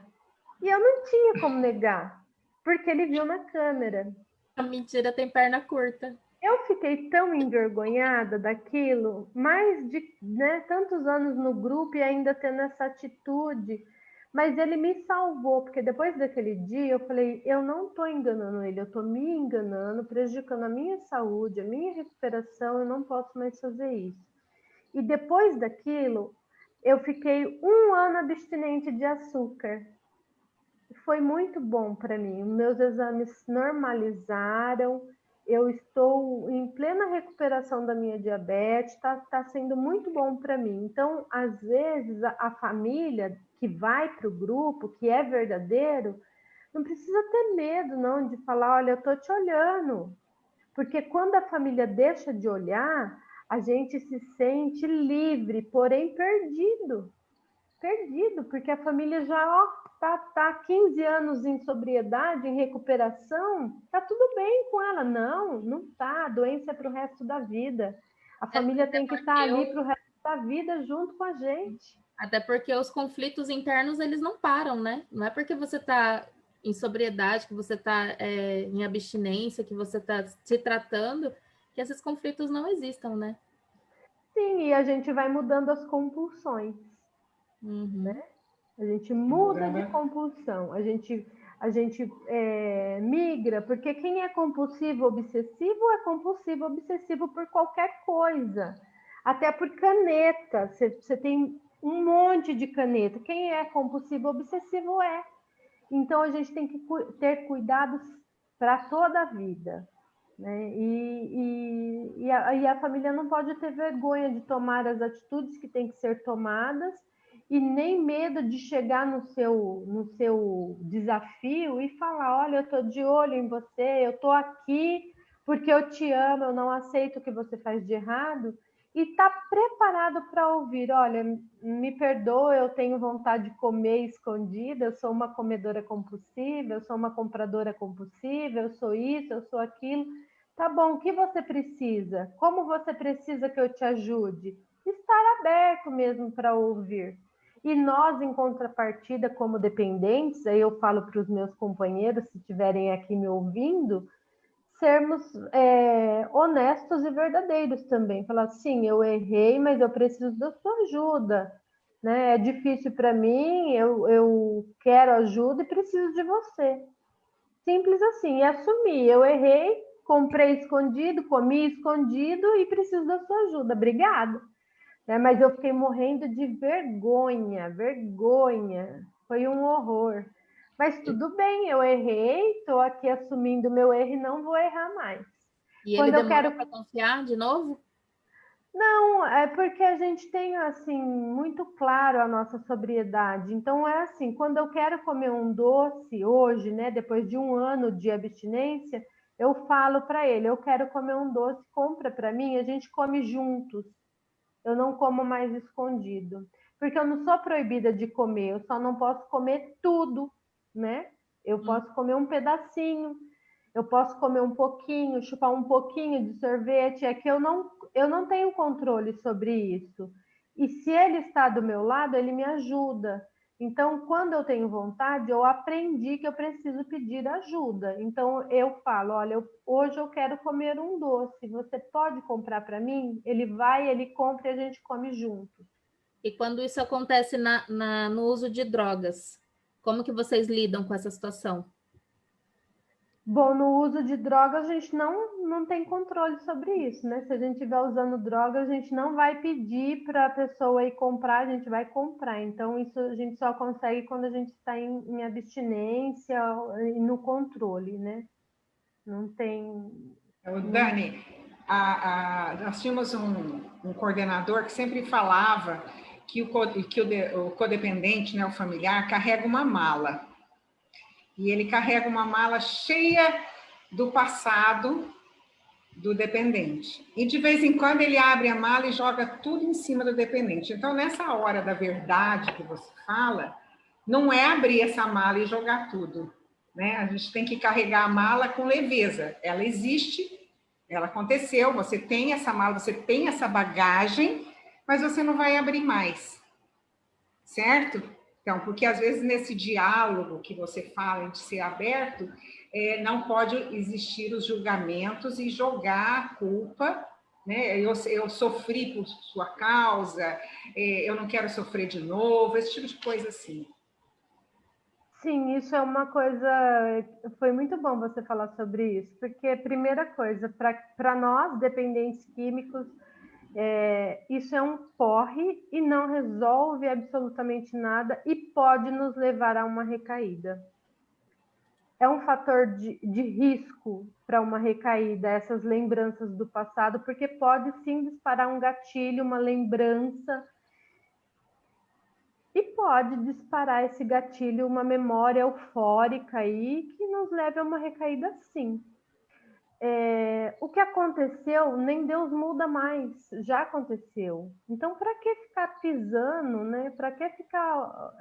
E eu não tinha como negar, porque ele viu na câmera. A mentira tem perna curta. Eu fiquei tão envergonhada daquilo, mais de, né, tantos anos no grupo e ainda tendo essa atitude. Mas ele me salvou, porque depois daquele dia eu falei, eu não estou enganando ele, eu estou me enganando, prejudicando a minha saúde, a minha recuperação, eu não posso mais fazer isso. E depois daquilo, eu fiquei 1 ano abstinente de açúcar. Foi muito bom para mim. Meus exames normalizaram. Eu estou em plena recuperação da minha diabetes. Está sendo muito bom para mim. Então, às vezes, a família que vai para o grupo, que é verdadeiro, não precisa ter medo, não, de falar, olha, eu estou te olhando. Porque quando a família deixa de olhar, a gente se sente livre, porém perdido. Perdido, porque a família já tá 15 anos em sobriedade, em recuperação, tá tudo bem com ela. Não, não tá. A doença é para o resto da vida. A família Até tem que estar ali para o resto da vida junto com a gente. Até porque os conflitos internos, eles não param, né? Não é porque você está em sobriedade, que você está em abstinência, que você está se tratando, que esses conflitos não existam, né? Sim, e a gente vai mudando as compulsões, né? A gente muda de compulsão, a gente migra, porque quem é compulsivo obsessivo por qualquer coisa, até por caneta. Você tem um monte de caneta. Quem é compulsivo obsessivo é. Então a gente tem que ter cuidados para toda a vida, né? E a família não pode ter vergonha de tomar as atitudes que têm que ser tomadas e nem medo de chegar no seu desafio e falar, olha, eu estou de olho em você, eu estou aqui porque eu te amo, eu não aceito o que você faz de errado. e está preparado para ouvir. Olha, me perdoa, eu tenho vontade de comer escondida, eu sou uma comedora compulsiva, eu sou uma compradora compulsiva, eu sou isso, eu sou aquilo. Tá bom, o que você precisa? Como você precisa que eu te ajude? Estar aberto mesmo para ouvir. E nós, em contrapartida, como dependentes, aí eu falo para os meus companheiros, se estiverem aqui me ouvindo, sermos honestos e verdadeiros também. Falar, sim, eu errei, mas eu preciso da sua ajuda. Né? É difícil para mim, eu quero ajuda e preciso de você. Simples assim, e assumir, eu errei, comprei escondido, comi escondido e preciso da sua ajuda. Obrigada. Mas eu fiquei morrendo de vergonha. Foi um horror. Mas tudo bem, eu errei, estou aqui assumindo o meu erro e não vou errar mais. E ele demorou para confiar de novo? Não, é porque a gente tem, assim, muito claro a nossa sobriedade. Então, é assim, quando eu quero comer um doce hoje, né, depois de um ano de abstinência, eu falo para ele, eu quero comer um doce, compra para mim, a gente come juntos. Eu não como mais escondido. Porque eu não sou proibida de comer, eu só não posso comer tudo, né? Eu posso comer um pedacinho, eu posso comer um pouquinho, chupar um pouquinho de sorvete, é que eu não tenho controle sobre isso. E se ele está do meu lado, ele me ajuda. Então, quando eu tenho vontade, eu aprendi que eu preciso pedir ajuda. Então, eu falo, olha, hoje eu quero comer um doce, você pode comprar para mim? Ele vai, ele compra e a gente come junto. E quando isso acontece no uso de drogas, como que vocês lidam com essa situação? Bom, no uso de drogas, a gente não tem controle sobre isso, né? Se a gente estiver usando drogas, a gente não vai pedir para a pessoa ir comprar, a gente vai comprar. Então, isso a gente só consegue quando a gente está em abstinência e no controle, né? Não tem... Dani, nós tínhamos um coordenador que sempre falava que o codependente, né, o familiar, carrega uma mala. E ele carrega uma mala cheia do passado do dependente. E de vez em quando ele abre a mala e joga tudo em cima do dependente. Então, nessa hora da verdade que você fala, não é abrir essa mala e jogar tudo, né? A gente tem que carregar a mala com leveza. Ela existe, ela aconteceu, você tem essa mala, você tem essa bagagem, mas você não vai abrir mais, certo? Então, porque às vezes nesse diálogo que você fala de ser aberto, não pode existir os julgamentos e jogar a culpa, né? Eu sofri por sua causa, eu não quero sofrer de novo, esse tipo de coisa assim. Sim, isso é uma coisa. Foi muito bom você falar sobre isso, porque, primeira coisa, para nós, dependentes químicos, isso é um porre e não resolve absolutamente nada e pode nos levar a uma recaída. É um fator de risco para uma recaída, essas lembranças do passado, porque pode sim disparar um gatilho, uma lembrança, e pode disparar esse gatilho, uma memória eufórica aí, que nos leve a uma recaída sim. O que aconteceu, nem Deus muda mais, já aconteceu. Então, para que ficar pisando, né? Para que ficar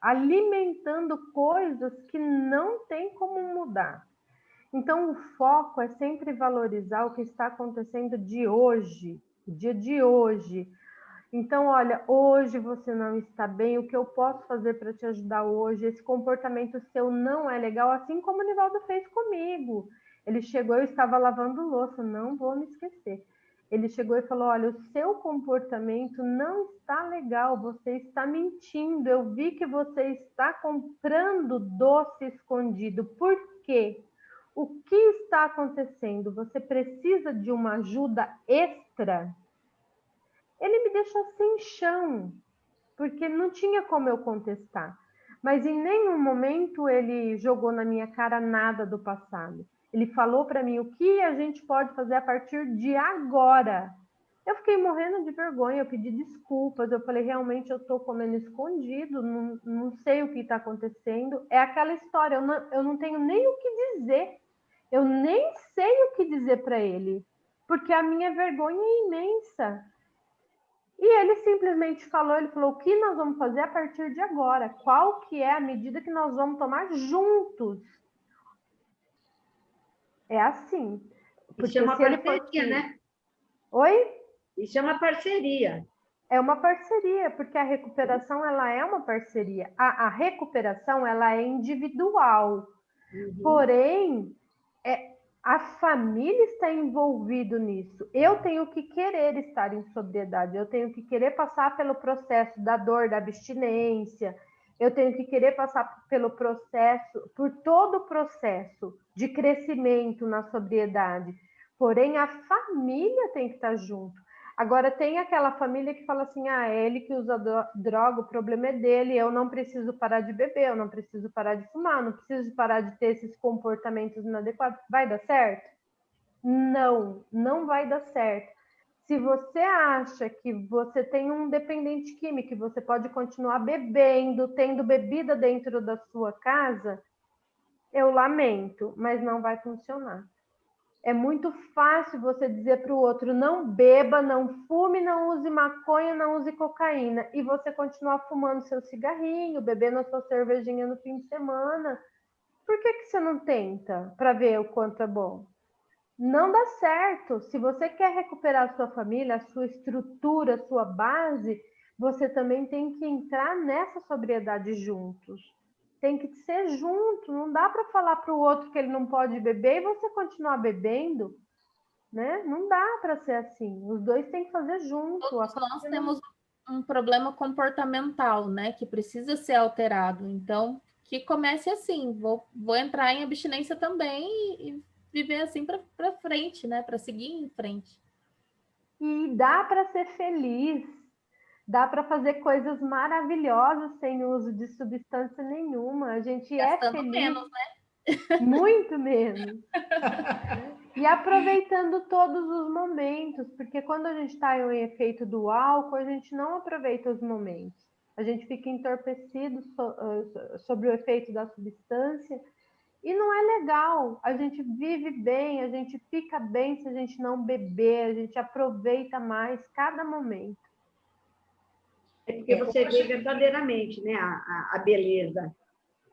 alimentando coisas que não tem como mudar? Então, o foco é sempre valorizar o que está acontecendo de hoje, o dia de hoje. Então, olha, hoje você não está bem, o que eu posso fazer para te ajudar hoje? Esse comportamento seu não é legal, assim como o Nivaldo fez comigo. Ele chegou, eu estava lavando louça, não vou me esquecer. Ele chegou e falou, olha, o seu comportamento não está legal, você está mentindo, eu vi que você está comprando doce escondido. Por quê? O que está acontecendo? Você precisa de uma ajuda extra? Ele me deixou sem chão, porque não tinha como eu contestar. Mas em nenhum momento ele jogou na minha cara nada do passado. Ele falou para mim o que a gente pode fazer a partir de agora. Eu fiquei morrendo de vergonha, eu pedi desculpas, eu falei, realmente eu estou comendo escondido, não sei o que está acontecendo. É aquela história, eu não tenho nem o que dizer. Eu nem sei o que dizer para ele, porque a minha vergonha é imensa. E ele simplesmente falou, o que nós vamos fazer a partir de agora? Qual que é a medida que nós vamos tomar juntos? É assim. Isso é uma parceria, né? Oi? Isso é uma parceria. É uma parceria, porque a recuperação ela é uma parceria. A recuperação ela é individual. Porém, a família está envolvida nisso. Eu tenho que querer estar em sobriedade, eu tenho que querer passar pelo processo da dor, da abstinência, eu tenho que querer passar pelo processo, por todo o processo de crescimento na sobriedade. Porém, a família tem que estar junto. Agora, tem aquela família que fala assim, é ele que usa droga, o problema é dele, eu não preciso parar de beber, eu não preciso parar de fumar, eu não preciso parar de ter esses comportamentos inadequados. Vai dar certo? Não, não vai dar certo. Se você acha que você tem um dependente químico, que você pode continuar bebendo, tendo bebida dentro da sua casa, eu lamento, mas não vai funcionar. É muito fácil você dizer para o outro, não beba, não fume, não use maconha, não use cocaína, e você continuar fumando seu cigarrinho, bebendo a sua cervejinha no fim de semana. Por que você não tenta para ver o quanto é bom? Não dá certo. Se você quer recuperar a sua família, a sua estrutura, a sua base, você também tem que entrar nessa sobriedade juntos. Tem que ser junto, não dá para falar para o outro que ele não pode beber e você continuar bebendo, né? Não dá para ser assim. Os dois têm que fazer junto. Todos nós temos um problema comportamental, né, que precisa ser alterado. Então, que comece assim, vou entrar em abstinência também e viver assim para frente, né, para seguir em frente. E dá para ser feliz. Dá para fazer coisas maravilhosas sem uso de substância nenhuma. A gente Gastando é feliz. menos, né? Muito menos. E aproveitando todos os momentos, porque quando a gente está em um efeito do álcool, a gente não aproveita os momentos. A gente fica entorpecido sobre o efeito da substância e não é legal. A gente vive bem, a gente fica bem se a gente não beber, a gente aproveita mais cada momento. É porque você vê verdadeiramente, né, a beleza,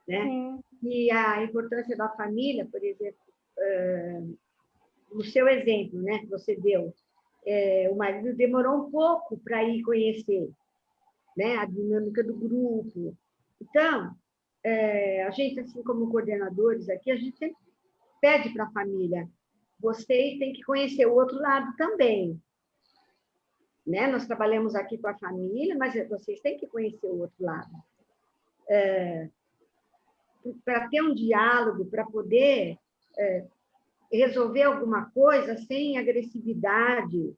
né? Sim. E a importância da família, por exemplo, no seu exemplo, né, que você deu, o marido demorou um pouco para ir conhecer, né, a dinâmica do grupo. Então, a gente, assim como coordenadores aqui, a gente sempre pede para a família, vocês têm que conhecer o outro lado também. Né? Nós trabalhamos aqui com a família, mas vocês têm que conhecer o outro lado. Para ter um diálogo, para poder resolver alguma coisa sem agressividade,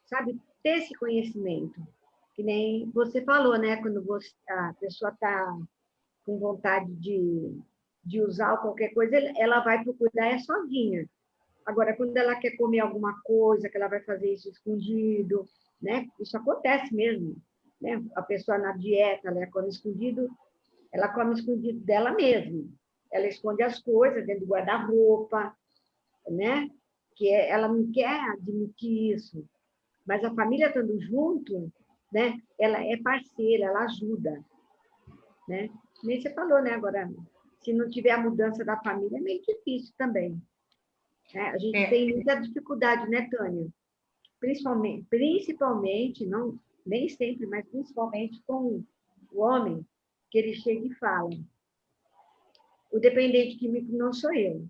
sabe? Ter esse conhecimento. Que nem você falou, né? Quando a pessoa está com vontade de usar qualquer coisa, ela vai procurar sozinha. Agora, quando ela quer comer alguma coisa, que ela vai fazer isso escondido, né? Isso acontece mesmo, né? A pessoa na dieta, ela come escondido dela mesma. Ela esconde as coisas dentro do guarda-roupa, né? Ela não quer admitir isso. Mas a família estando junto, né? Ela é parceira, ela ajuda, né? Nem você falou, né? Agora, se não tiver a mudança da família, é meio difícil também. A gente tem muita dificuldade, né, Tânia? Principalmente, não, nem sempre, mas principalmente com o homem, que ele chega e fala, o dependente químico não sou eu.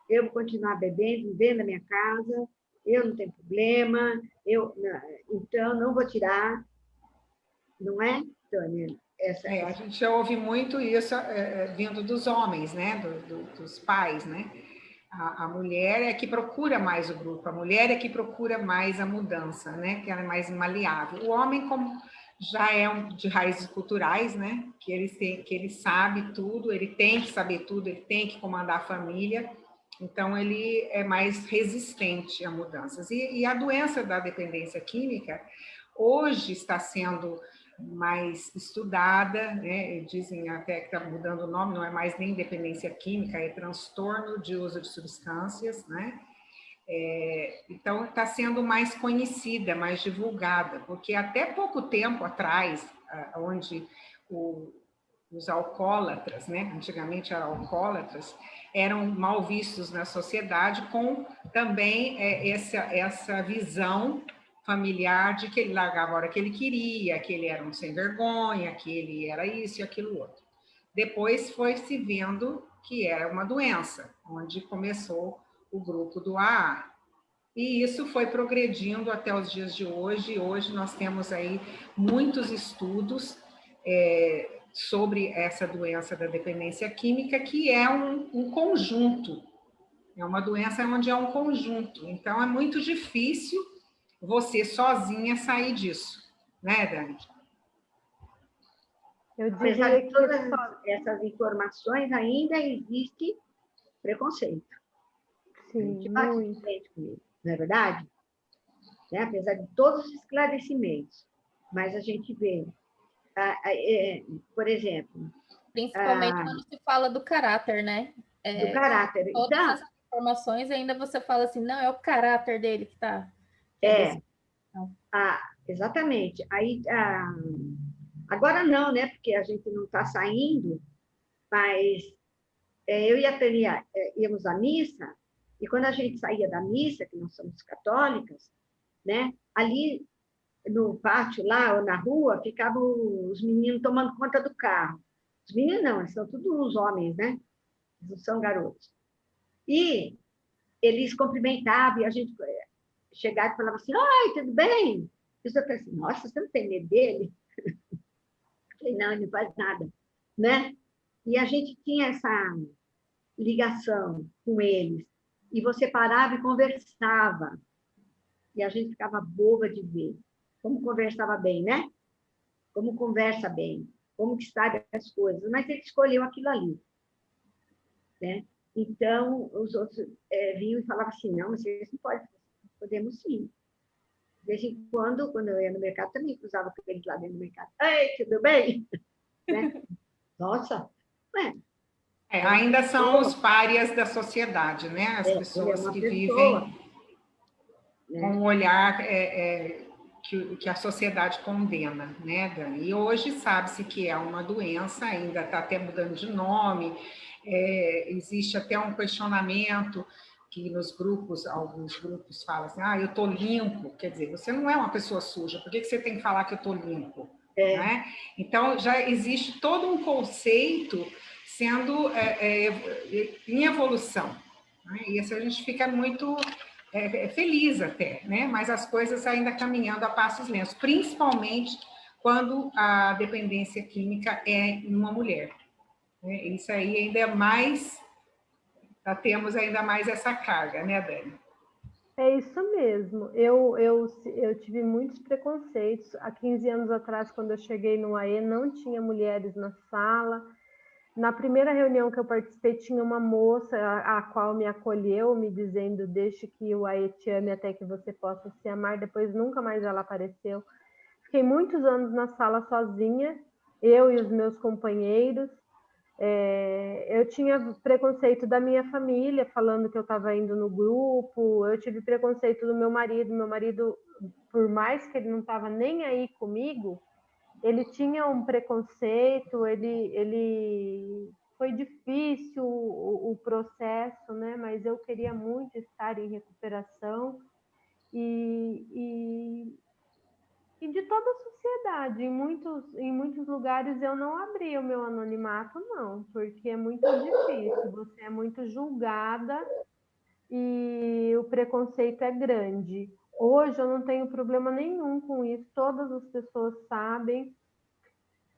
Eu vou continuar bebendo, vivendo na minha casa, eu não tenho problema, então não vou tirar. Não é, Tânia? A gente ouve muito isso vindo dos homens, né? Dos pais, né? A mulher é que procura mais o grupo, a mulher é que procura mais a mudança, né? Que ela é mais maleável. O homem, como já é de raízes culturais, né? Que ele sabe tudo, ele tem que saber tudo, ele tem que comandar a família, então ele é mais resistente a mudanças. E a doença da dependência química hoje está sendo mais estudada, né? Dizem até que está mudando o nome, não é mais nem dependência química, é transtorno de uso de substâncias, né? Então, está sendo mais conhecida, mais divulgada, porque até pouco tempo atrás, onde os alcoólatras, né? Antigamente eram alcoólatras, eram mal vistos na sociedade, com também essa visão familiar de que ele largava a hora que ele queria, que ele era um sem vergonha, que ele era isso e aquilo outro. Depois foi se vendo que era uma doença, onde começou o grupo do AA. E isso foi progredindo até os dias de hoje. Hoje nós temos aí muitos estudos sobre essa doença da dependência química, que é um conjunto. É uma doença onde é um conjunto. Então, é muito difícil você sozinha sair disso. Né, Dani? Apesar de todas essas informações, ainda existe preconceito. Sim, a gente bate de frente com ele, não é verdade? Né? Apesar de todos os esclarecimentos, mas a gente vê, por exemplo... Principalmente quando se fala do caráter, né? Do caráter. Todas então, essas informações, ainda você fala assim, não, é o caráter dele que está... exatamente. Aí, agora não, né? Porque a gente não está saindo, mas eu e a Tânia íamos à missa, e quando a gente saía da missa, que nós somos católicas, né? Ali no pátio lá, ou na rua, ficavam os meninos tomando conta do carro. Os meninos não, eles são todos os homens, né? Eles não são garotos. E eles cumprimentavam, e a gente chegava e falava assim, oi, tudo bem? E eu falei assim, nossa, você não tem medo dele? Eu falei, não, ele não faz nada, né? E a gente tinha essa ligação com eles, e você parava e conversava, e a gente ficava boba de ver como conversava bem, né? Como conversa bem, como que sabe as coisas, mas ele escolheu aquilo ali, né? Então, os outros vinham e falavam assim, não, vocês não podem, podemos sim. De vez em quando eu ia no mercado, também cruzava com eles lá dentro do mercado. Ei, tudo bem? Né? Nossa, ainda são os párias da sociedade, né? As pessoas que vivem com um olhar que a sociedade condena, né, Dani? E hoje sabe-se que é uma doença, ainda está até mudando de nome, existe até um questionamento que nos grupos, alguns grupos falam assim, eu estou limpo, quer dizer, você não é uma pessoa suja, por que você tem que falar que eu estou limpo? Né? Então, já existe todo um conceito sendo em evolução, né? E isso a gente fica muito feliz até, né? Mas as coisas ainda caminhando a passos lentos, principalmente quando a dependência química é em uma mulher. Né? Isso aí ainda é mais, temos ainda mais essa carga, né, Dani? É isso mesmo. Eu tive muitos preconceitos. Há 15 anos atrás, quando eu cheguei no AE, não tinha mulheres na sala. Na primeira reunião que eu participei, tinha uma moça a qual me acolheu, me dizendo, deixe que o AE te ame até que você possa se amar. Depois, nunca mais ela apareceu. Fiquei muitos anos na sala sozinha, eu e os meus companheiros. Eu tinha preconceito da minha família, falando que eu estava indo no grupo. Eu tive preconceito do meu marido, por mais que ele não estava nem aí comigo, ele tinha um preconceito, ele foi difícil o processo, né? Mas eu queria muito estar em recuperação e de toda a sociedade. Em muitos lugares eu não abri o meu anonimato, não, porque é muito difícil, você é muito julgada e o preconceito é grande. Hoje eu não tenho problema nenhum com isso, todas as pessoas sabem,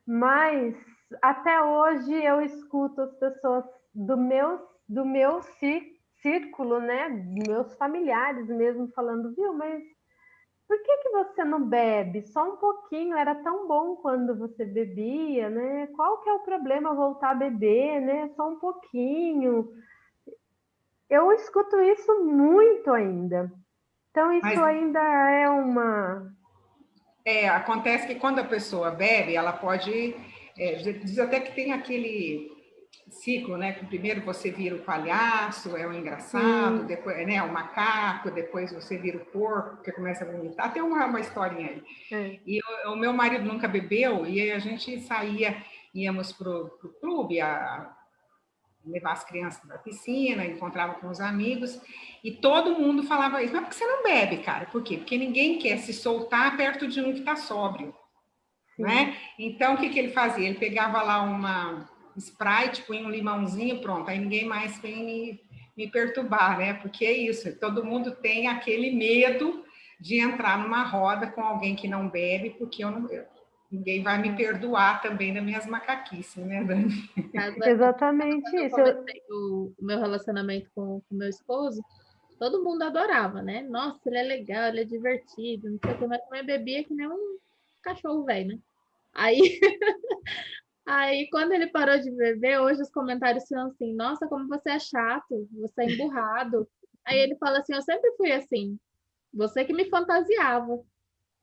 mas até hoje eu escuto as pessoas do meu círculo, né, meus familiares mesmo, falando, viu, mas por que você não bebe? Só um pouquinho, era tão bom quando você bebia, né? Qual que é o problema voltar a beber, né? Só um pouquinho. Eu escuto isso muito ainda. Então, isso ainda é uma... Acontece que quando a pessoa bebe, ela pode... diz até que tem aquele ciclo, né? Que primeiro você vira o palhaço, é o engraçado, depois, né, o macaco, depois você vira o porco, porque começa a vomitar. Tem uma historinha aí. E o meu marido nunca bebeu, e aí a gente saía, íamos pro clube, levar as crianças para a piscina, encontrava com os amigos, e todo mundo falava isso. Mas por que você não bebe, cara? Por quê? Porque ninguém quer se soltar perto de um que está sóbrio, né? Então, o que ele fazia? Ele pegava lá uma Sprite, põe um limãozinho, pronto, aí ninguém mais vem me perturbar, né? Porque é isso, todo mundo tem aquele medo de entrar numa roda com alguém que não bebe, porque eu não bebo. Ninguém vai me perdoar também das minhas macaquices, né, Dani? Exatamente Eu isso. comecei o meu relacionamento com o meu esposo, todo mundo adorava, né? Nossa, ele é legal, ele é divertido, não sei o que, mas também bebia que nem um cachorro velho, né? Aí Aí, quando ele parou de beber, hoje os comentários são assim: nossa, como você é chato, você é emburrado. Aí ele fala assim: eu sempre fui assim, você que me fantasiava,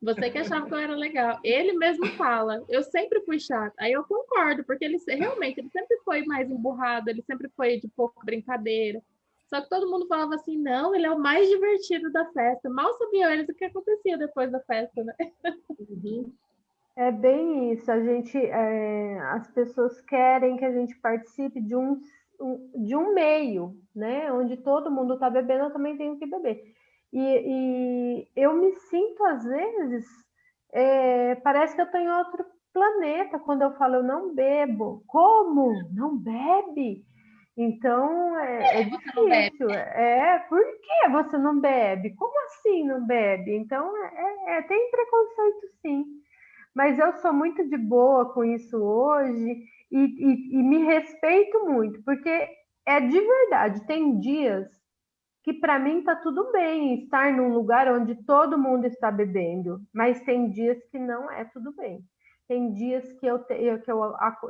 você que achava que eu era legal. Ele mesmo fala: eu sempre fui chato. Aí eu concordo, porque realmente ele sempre foi mais emburrado, ele sempre foi de pouco brincadeira. Só que todo mundo falava assim: não, ele é o mais divertido da festa. Mal sabiam eles o que acontecia depois da festa, né? É bem isso. As pessoas querem que a gente participe de um meio, né? Onde todo mundo está bebendo, eu também tenho que beber. E eu me sinto, às vezes, parece que eu estou em outro planeta quando eu falo eu não bebo. Como? Não bebe? Então é Você não bebe. difícil. Por que você não bebe? Como assim não bebe? Então tem preconceito, sim. Mas eu sou muito de boa com isso hoje e me respeito muito, porque é de verdade, tem dias que para mim tá tudo bem estar num lugar onde todo mundo está bebendo, mas tem dias que não é tudo bem. Tem dias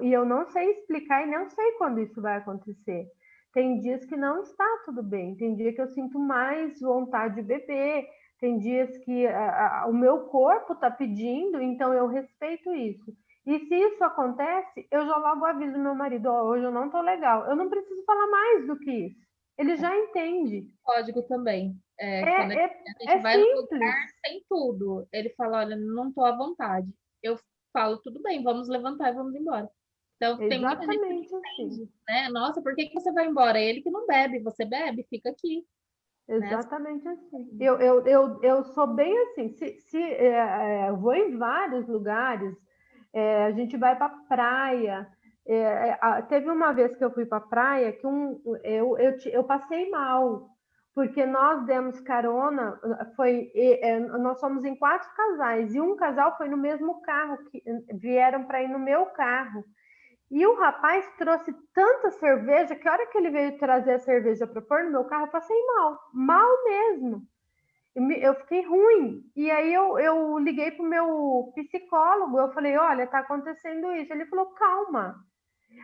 e eu não sei explicar e não sei quando isso vai acontecer. Tem dias que não está tudo bem, tem dia que eu sinto mais vontade de beber, tem dias que o meu corpo está pedindo, então eu respeito isso. E se isso acontece, eu já logo aviso meu marido: hoje eu não estou legal. Eu não preciso falar mais do que isso. Ele já entende. Código também. Quando a É, gente é vai no simples. lugar, tem tudo. Ele fala, olha, não estou à vontade. Eu falo, tudo bem, vamos levantar e vamos embora. Então, tem muita gente que Exatamente não assim. entende, né? Nossa, por que que você vai embora? Ele que não bebe, você bebe, fica aqui, né? Exatamente assim. Eu sou bem assim. Eu vou em vários lugares, a gente vai para praia. Teve uma vez que eu fui para praia que eu passei mal, porque nós demos carona. Nós somos em 4 casais e um casal foi no mesmo carro, que vieram para ir no meu carro. E o rapaz trouxe tanta cerveja que a hora que ele veio trazer a cerveja para pôr no meu carro, eu passei mal, mal mesmo. Eu fiquei ruim. E aí eu liguei para o meu psicólogo, eu falei, olha, tá acontecendo isso. Ele falou, calma.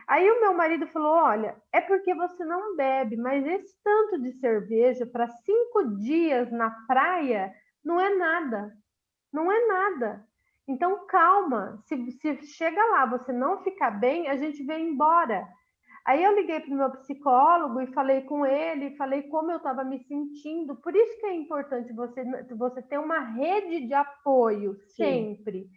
Aí o meu marido falou, olha, é porque você não bebe, mas esse tanto de cerveja para 5 dias na praia não é nada. Não é nada. Então, calma. Se chega lá, você não ficar bem, a gente vem embora. Aí eu liguei para o meu psicólogo e falei com ele, falei como eu estava me sentindo. Por isso que é importante você ter uma rede de apoio Sim. sempre.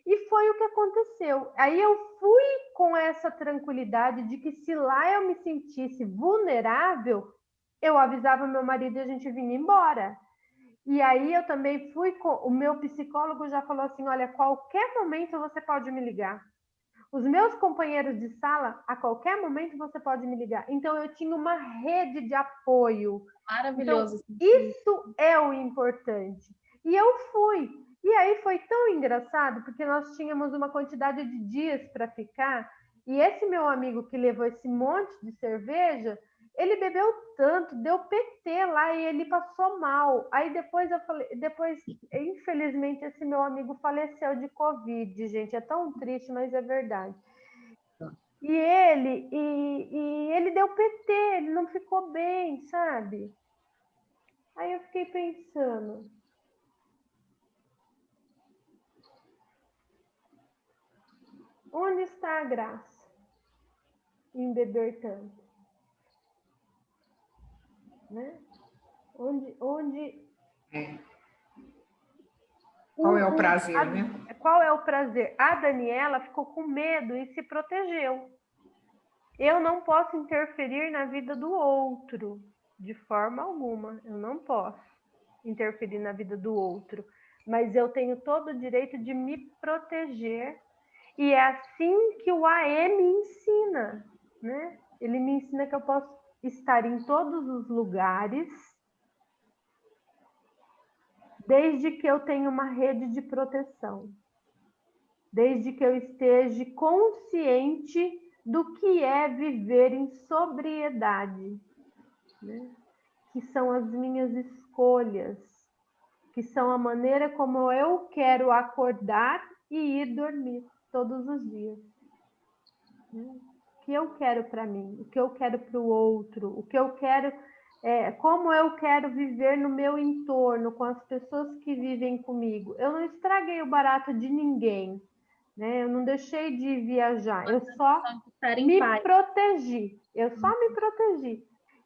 E foi o que aconteceu. Aí eu fui com essa tranquilidade de que se lá eu me sentisse vulnerável, eu avisava meu marido e a gente vinha embora. E aí eu também fui com o meu psicólogo já falou assim, olha, a qualquer momento você pode me ligar. Os meus companheiros de sala, a qualquer momento você pode me ligar. Então eu tinha uma rede de apoio. Então Maravilhoso. isso é o importante. E eu fui. E aí foi tão engraçado porque nós tínhamos uma quantidade de dias para ficar e esse meu amigo que levou esse monte de cerveja, ele bebeu tanto, deu PT lá e ele passou mal. Aí depois eu falei, infelizmente esse meu amigo faleceu de Covid, gente, é tão triste, mas é verdade. E ele deu PT, ele não ficou bem, sabe? Aí eu fiquei pensando, onde está a graça? em beber tanto? Né? Onde Qual é o prazer, né? Qual é o prazer? A Daniela ficou com medo e se protegeu. Eu não posso interferir na vida do outro, de forma alguma. Eu não posso interferir na vida do outro. Mas eu tenho todo o direito de me proteger. E é assim que o AE me ensina, né? Ele me ensina que eu posso estar em todos os lugares, desde que eu tenha uma rede de proteção. Desde que eu esteja consciente do que é viver em sobriedade, né? Que são as minhas escolhas, que são a maneira como eu quero acordar e ir dormir todos os dias. Né? O que eu quero para mim, o que eu quero para o outro, o que eu quero, como eu quero viver no meu entorno, com as pessoas que vivem comigo. Eu não estraguei o barato de ninguém, né? Eu não deixei de viajar, eu só me protegi.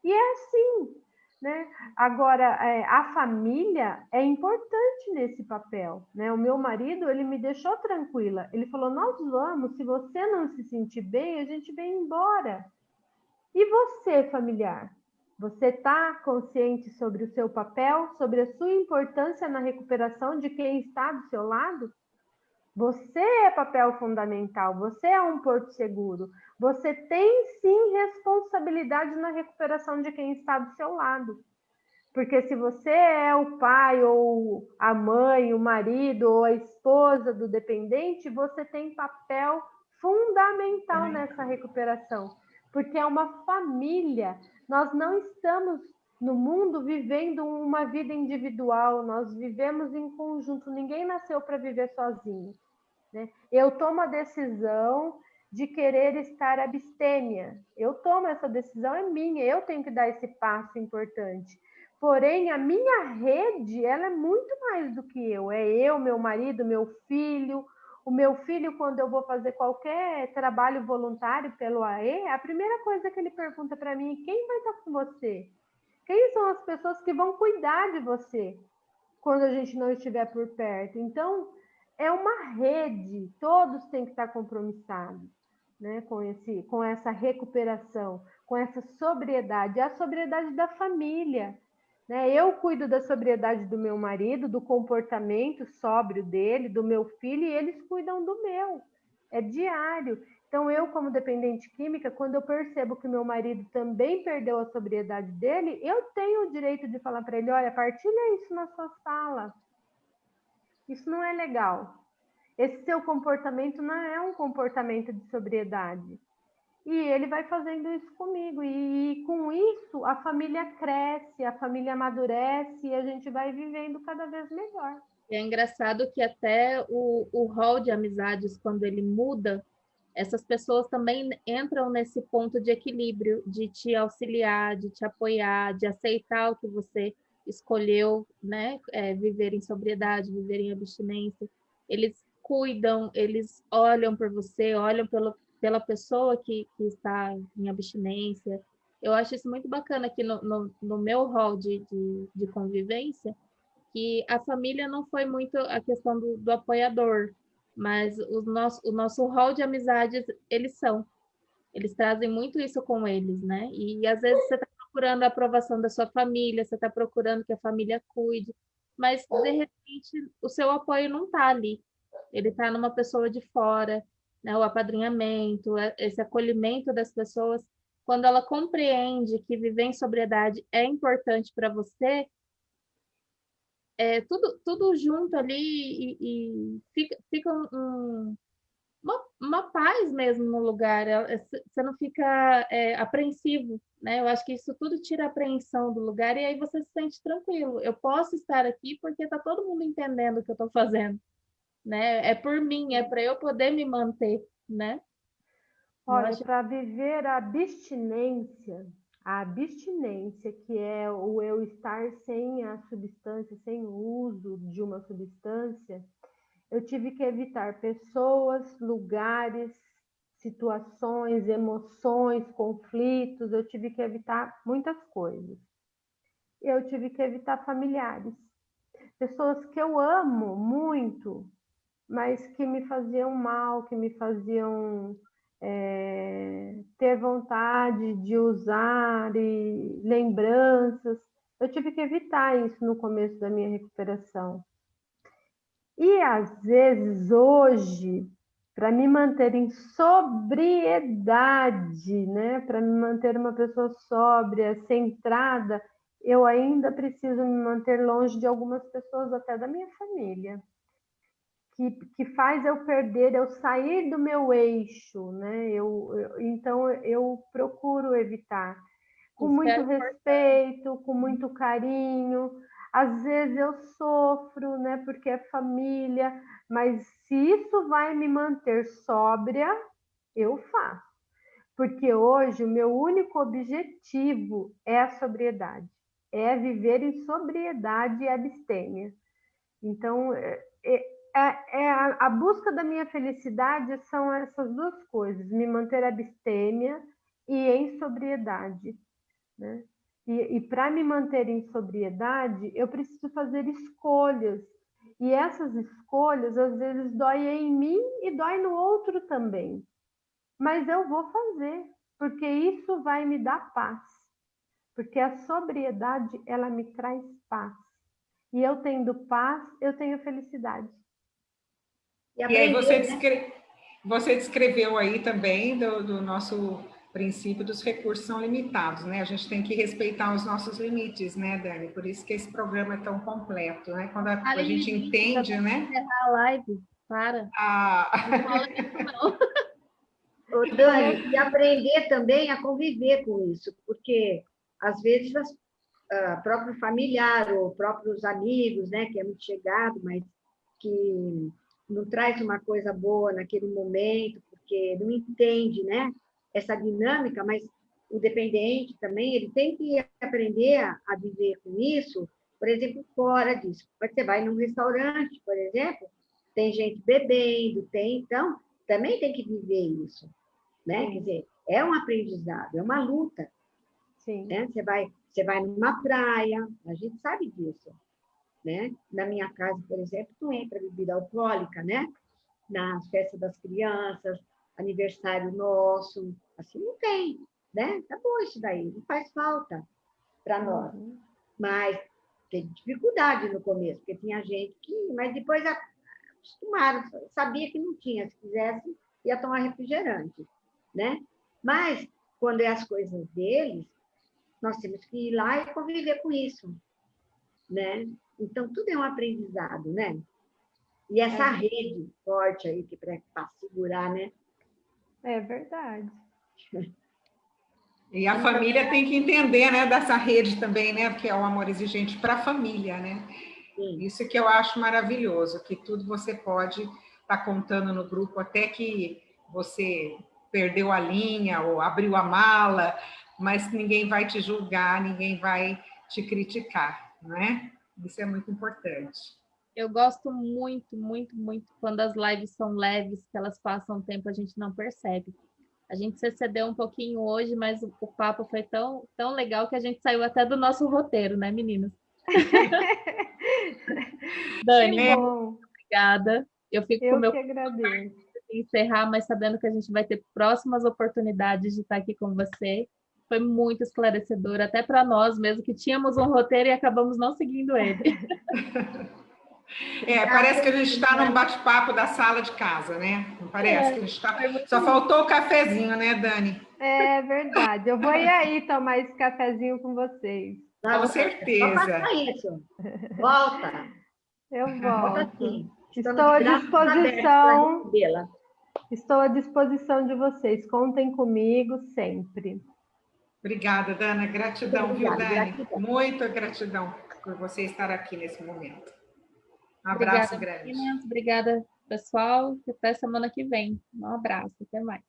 E é assim, né? Agora, a família é importante nesse papel, né? O meu marido, ele me deixou tranquila. Ele falou, nós vamos, se você não se sentir bem, a gente vem embora. E você, familiar? Você está consciente sobre o seu papel, sobre a sua importância na recuperação de quem está do seu lado? Você é papel fundamental, você é um porto seguro. Você tem sim responsabilidade na recuperação de quem está do seu lado. Porque se você é o pai ou a mãe, o marido ou a esposa do dependente, você tem papel fundamental nessa recuperação. Porque é uma família. Nós não estamos no mundo vivendo uma vida individual, nós vivemos em conjunto. Ninguém nasceu para viver sozinho. Né? Eu tomo a decisão de querer estar abstêmia. Eu tomo essa decisão, é minha, eu tenho que dar esse passo importante. Porém, a minha rede, ela é muito mais do que eu. É eu, meu marido, meu filho. O meu filho, quando eu vou fazer qualquer trabalho voluntário pelo AE, a primeira coisa que ele pergunta para mim é quem vai estar com você? Quem são as pessoas que vão cuidar de você quando a gente não estiver por perto? Então, é uma rede, todos têm que estar compromissados, né, com essa recuperação, com essa sobriedade, a sobriedade da família. Né? Eu cuido da sobriedade do meu marido, do comportamento sóbrio dele, do meu filho, e eles cuidam do meu. É diário. Então, eu, como dependente química, quando eu percebo que meu marido também perdeu a sobriedade dele, eu tenho o direito de falar para ele, olha, partilha isso na sua sala. Isso não é legal. Esse seu comportamento não é um comportamento de sobriedade. E ele vai fazendo isso comigo. E com isso, a família cresce, a família amadurece e a gente vai vivendo cada vez melhor. É engraçado que até o rol de amizades, quando ele muda, essas pessoas também entram nesse ponto de equilíbrio, de te auxiliar, de te apoiar, de aceitar o que você escolheu, né? Viver em sobriedade, viver em abstinência. Eles cuidam, eles olham por você, olham pela pessoa que está em abstinência. Eu acho isso muito bacana aqui no meu rol de convivência, que a família não foi muito a questão do apoiador, mas o nosso rol de amizades, eles trazem muito isso com eles, né? E às vezes você está procurando a aprovação da sua família, você está procurando que a família cuide, mas de repente o seu apoio não está ali, ele está numa pessoa de fora, né? O apadrinhamento, esse acolhimento das pessoas, quando ela compreende que viver em sobriedade é importante para você, tudo junto ali e fica uma paz mesmo no lugar. Você não fica apreensivo, né? Eu acho que isso tudo tira a apreensão do lugar e aí você se sente tranquilo. Eu posso estar aqui porque está todo mundo entendendo o que eu estou fazendo, né? É por mim, é para eu poder me manter, né? Olha, para viver a abstinência, que é o eu estar sem a substância, sem o uso de uma substância, eu tive que evitar pessoas, lugares, situações, emoções, conflitos, eu tive que evitar muitas coisas. Eu tive que evitar familiares, pessoas que eu amo muito, mas que me faziam mal, que me faziam ter vontade de usar e lembranças. Eu tive que evitar isso no começo da minha recuperação. E às vezes hoje, para me manter em sobriedade, né, para me manter uma pessoa sóbria, centrada, eu ainda preciso me manter longe de algumas pessoas, até da minha família, que faz eu perder, eu sair do meu eixo, né? Então eu procuro evitar, com Isso que é muito importante. respeito, com muito carinho. Às vezes eu sofro, né? Porque é família, mas se isso vai me manter sóbria, eu faço. Porque hoje o meu único objetivo é a sobriedade, é viver em sobriedade e abstêmia. Então, a busca da minha felicidade são essas duas coisas: me manter abstêmia e em sobriedade, né? E para me manter em sobriedade, eu preciso fazer escolhas. E essas escolhas, às vezes, dói em mim e dói no outro também. Mas eu vou fazer, porque isso vai me dar paz. Porque a sobriedade, ela me traz paz. E eu tendo paz, eu tenho felicidade. E E aí aprender, né? você descreveu aí também do nosso princípio dos recursos são limitados, né? A gente tem que respeitar os nossos limites, né, Dani? Por isso que esse programa é tão completo, né? Quando a Fala gente limite, já entende, tem que né? encerrar a live. Para. Não fala A... isso, não. Ô, Dani, e aprender também a conviver com isso, porque às vezes próprio familiar ou próprios amigos, né, que é muito chegado, mas que não traz uma coisa boa naquele momento, porque não entende, né, essa dinâmica, mas o dependente também, ele tem que aprender a viver com isso, por exemplo, fora disso. Você vai num restaurante, por exemplo, tem gente bebendo, então, também tem que viver isso, né? Quer dizer, é um aprendizado, é uma luta. Sim. Né? Você vai numa praia, a gente sabe disso. Né? Na minha casa, por exemplo, não entra bebida alcoólica, né? Nas festas das crianças, aniversário nosso, assim não tem, né? Tá bom isso daí, não faz falta para nós. Uhum. Mas teve dificuldade no começo, porque tinha gente que, mas depois acostumaram, sabia que não tinha, se quisesse, ia tomar refrigerante, né? Mas, quando é as coisas deles, nós temos que ir lá e conviver com isso, né? Então, tudo é um aprendizado, né? E essa rede forte aí, que para segurar, né? É verdade. E a família tem que entender, né, dessa rede também, né, que é o amor exigente para a família, né? Sim. Isso que eu acho maravilhoso, que tudo você pode estar contando no grupo, até que você perdeu a linha ou abriu a mala, mas ninguém vai te julgar, ninguém vai te criticar, não é? Isso é muito importante. Eu gosto muito, muito, muito quando as lives são leves, que elas passam tempo, a gente não percebe. A gente se excedeu um pouquinho hoje, mas o papo foi tão, tão legal que a gente saiu até do nosso roteiro, né, meninas? Dani, Que bom. obrigada. Eu fico com o Eu meu que agradeço. encerrar, mas sabendo que a gente vai ter próximas oportunidades de estar aqui com você. Foi muito esclarecedor, até para nós mesmo, que tínhamos um roteiro e acabamos não seguindo ele. Parece que a gente está num bate-papo da sala de casa, né? Não parece que a gente está. Foi muito Só lindo. faltou o cafezinho, né, Dani? É verdade. Eu vou ir aí tomar esse cafezinho com vocês. Com Só certeza. faça isso. Volta. Eu Volta volto. sim. Estamos Estou de à braços abertos para disposição. recebê-la. Estou à disposição de vocês. Contem comigo sempre. Obrigada, Dana. Muito Gratidão, viu, obrigada. Dani? Gratidão. Muita gratidão por você estar aqui nesse momento. Um abraço Obrigada, grande. meninas. Obrigada, pessoal. Até semana que vem. Um abraço. Até mais.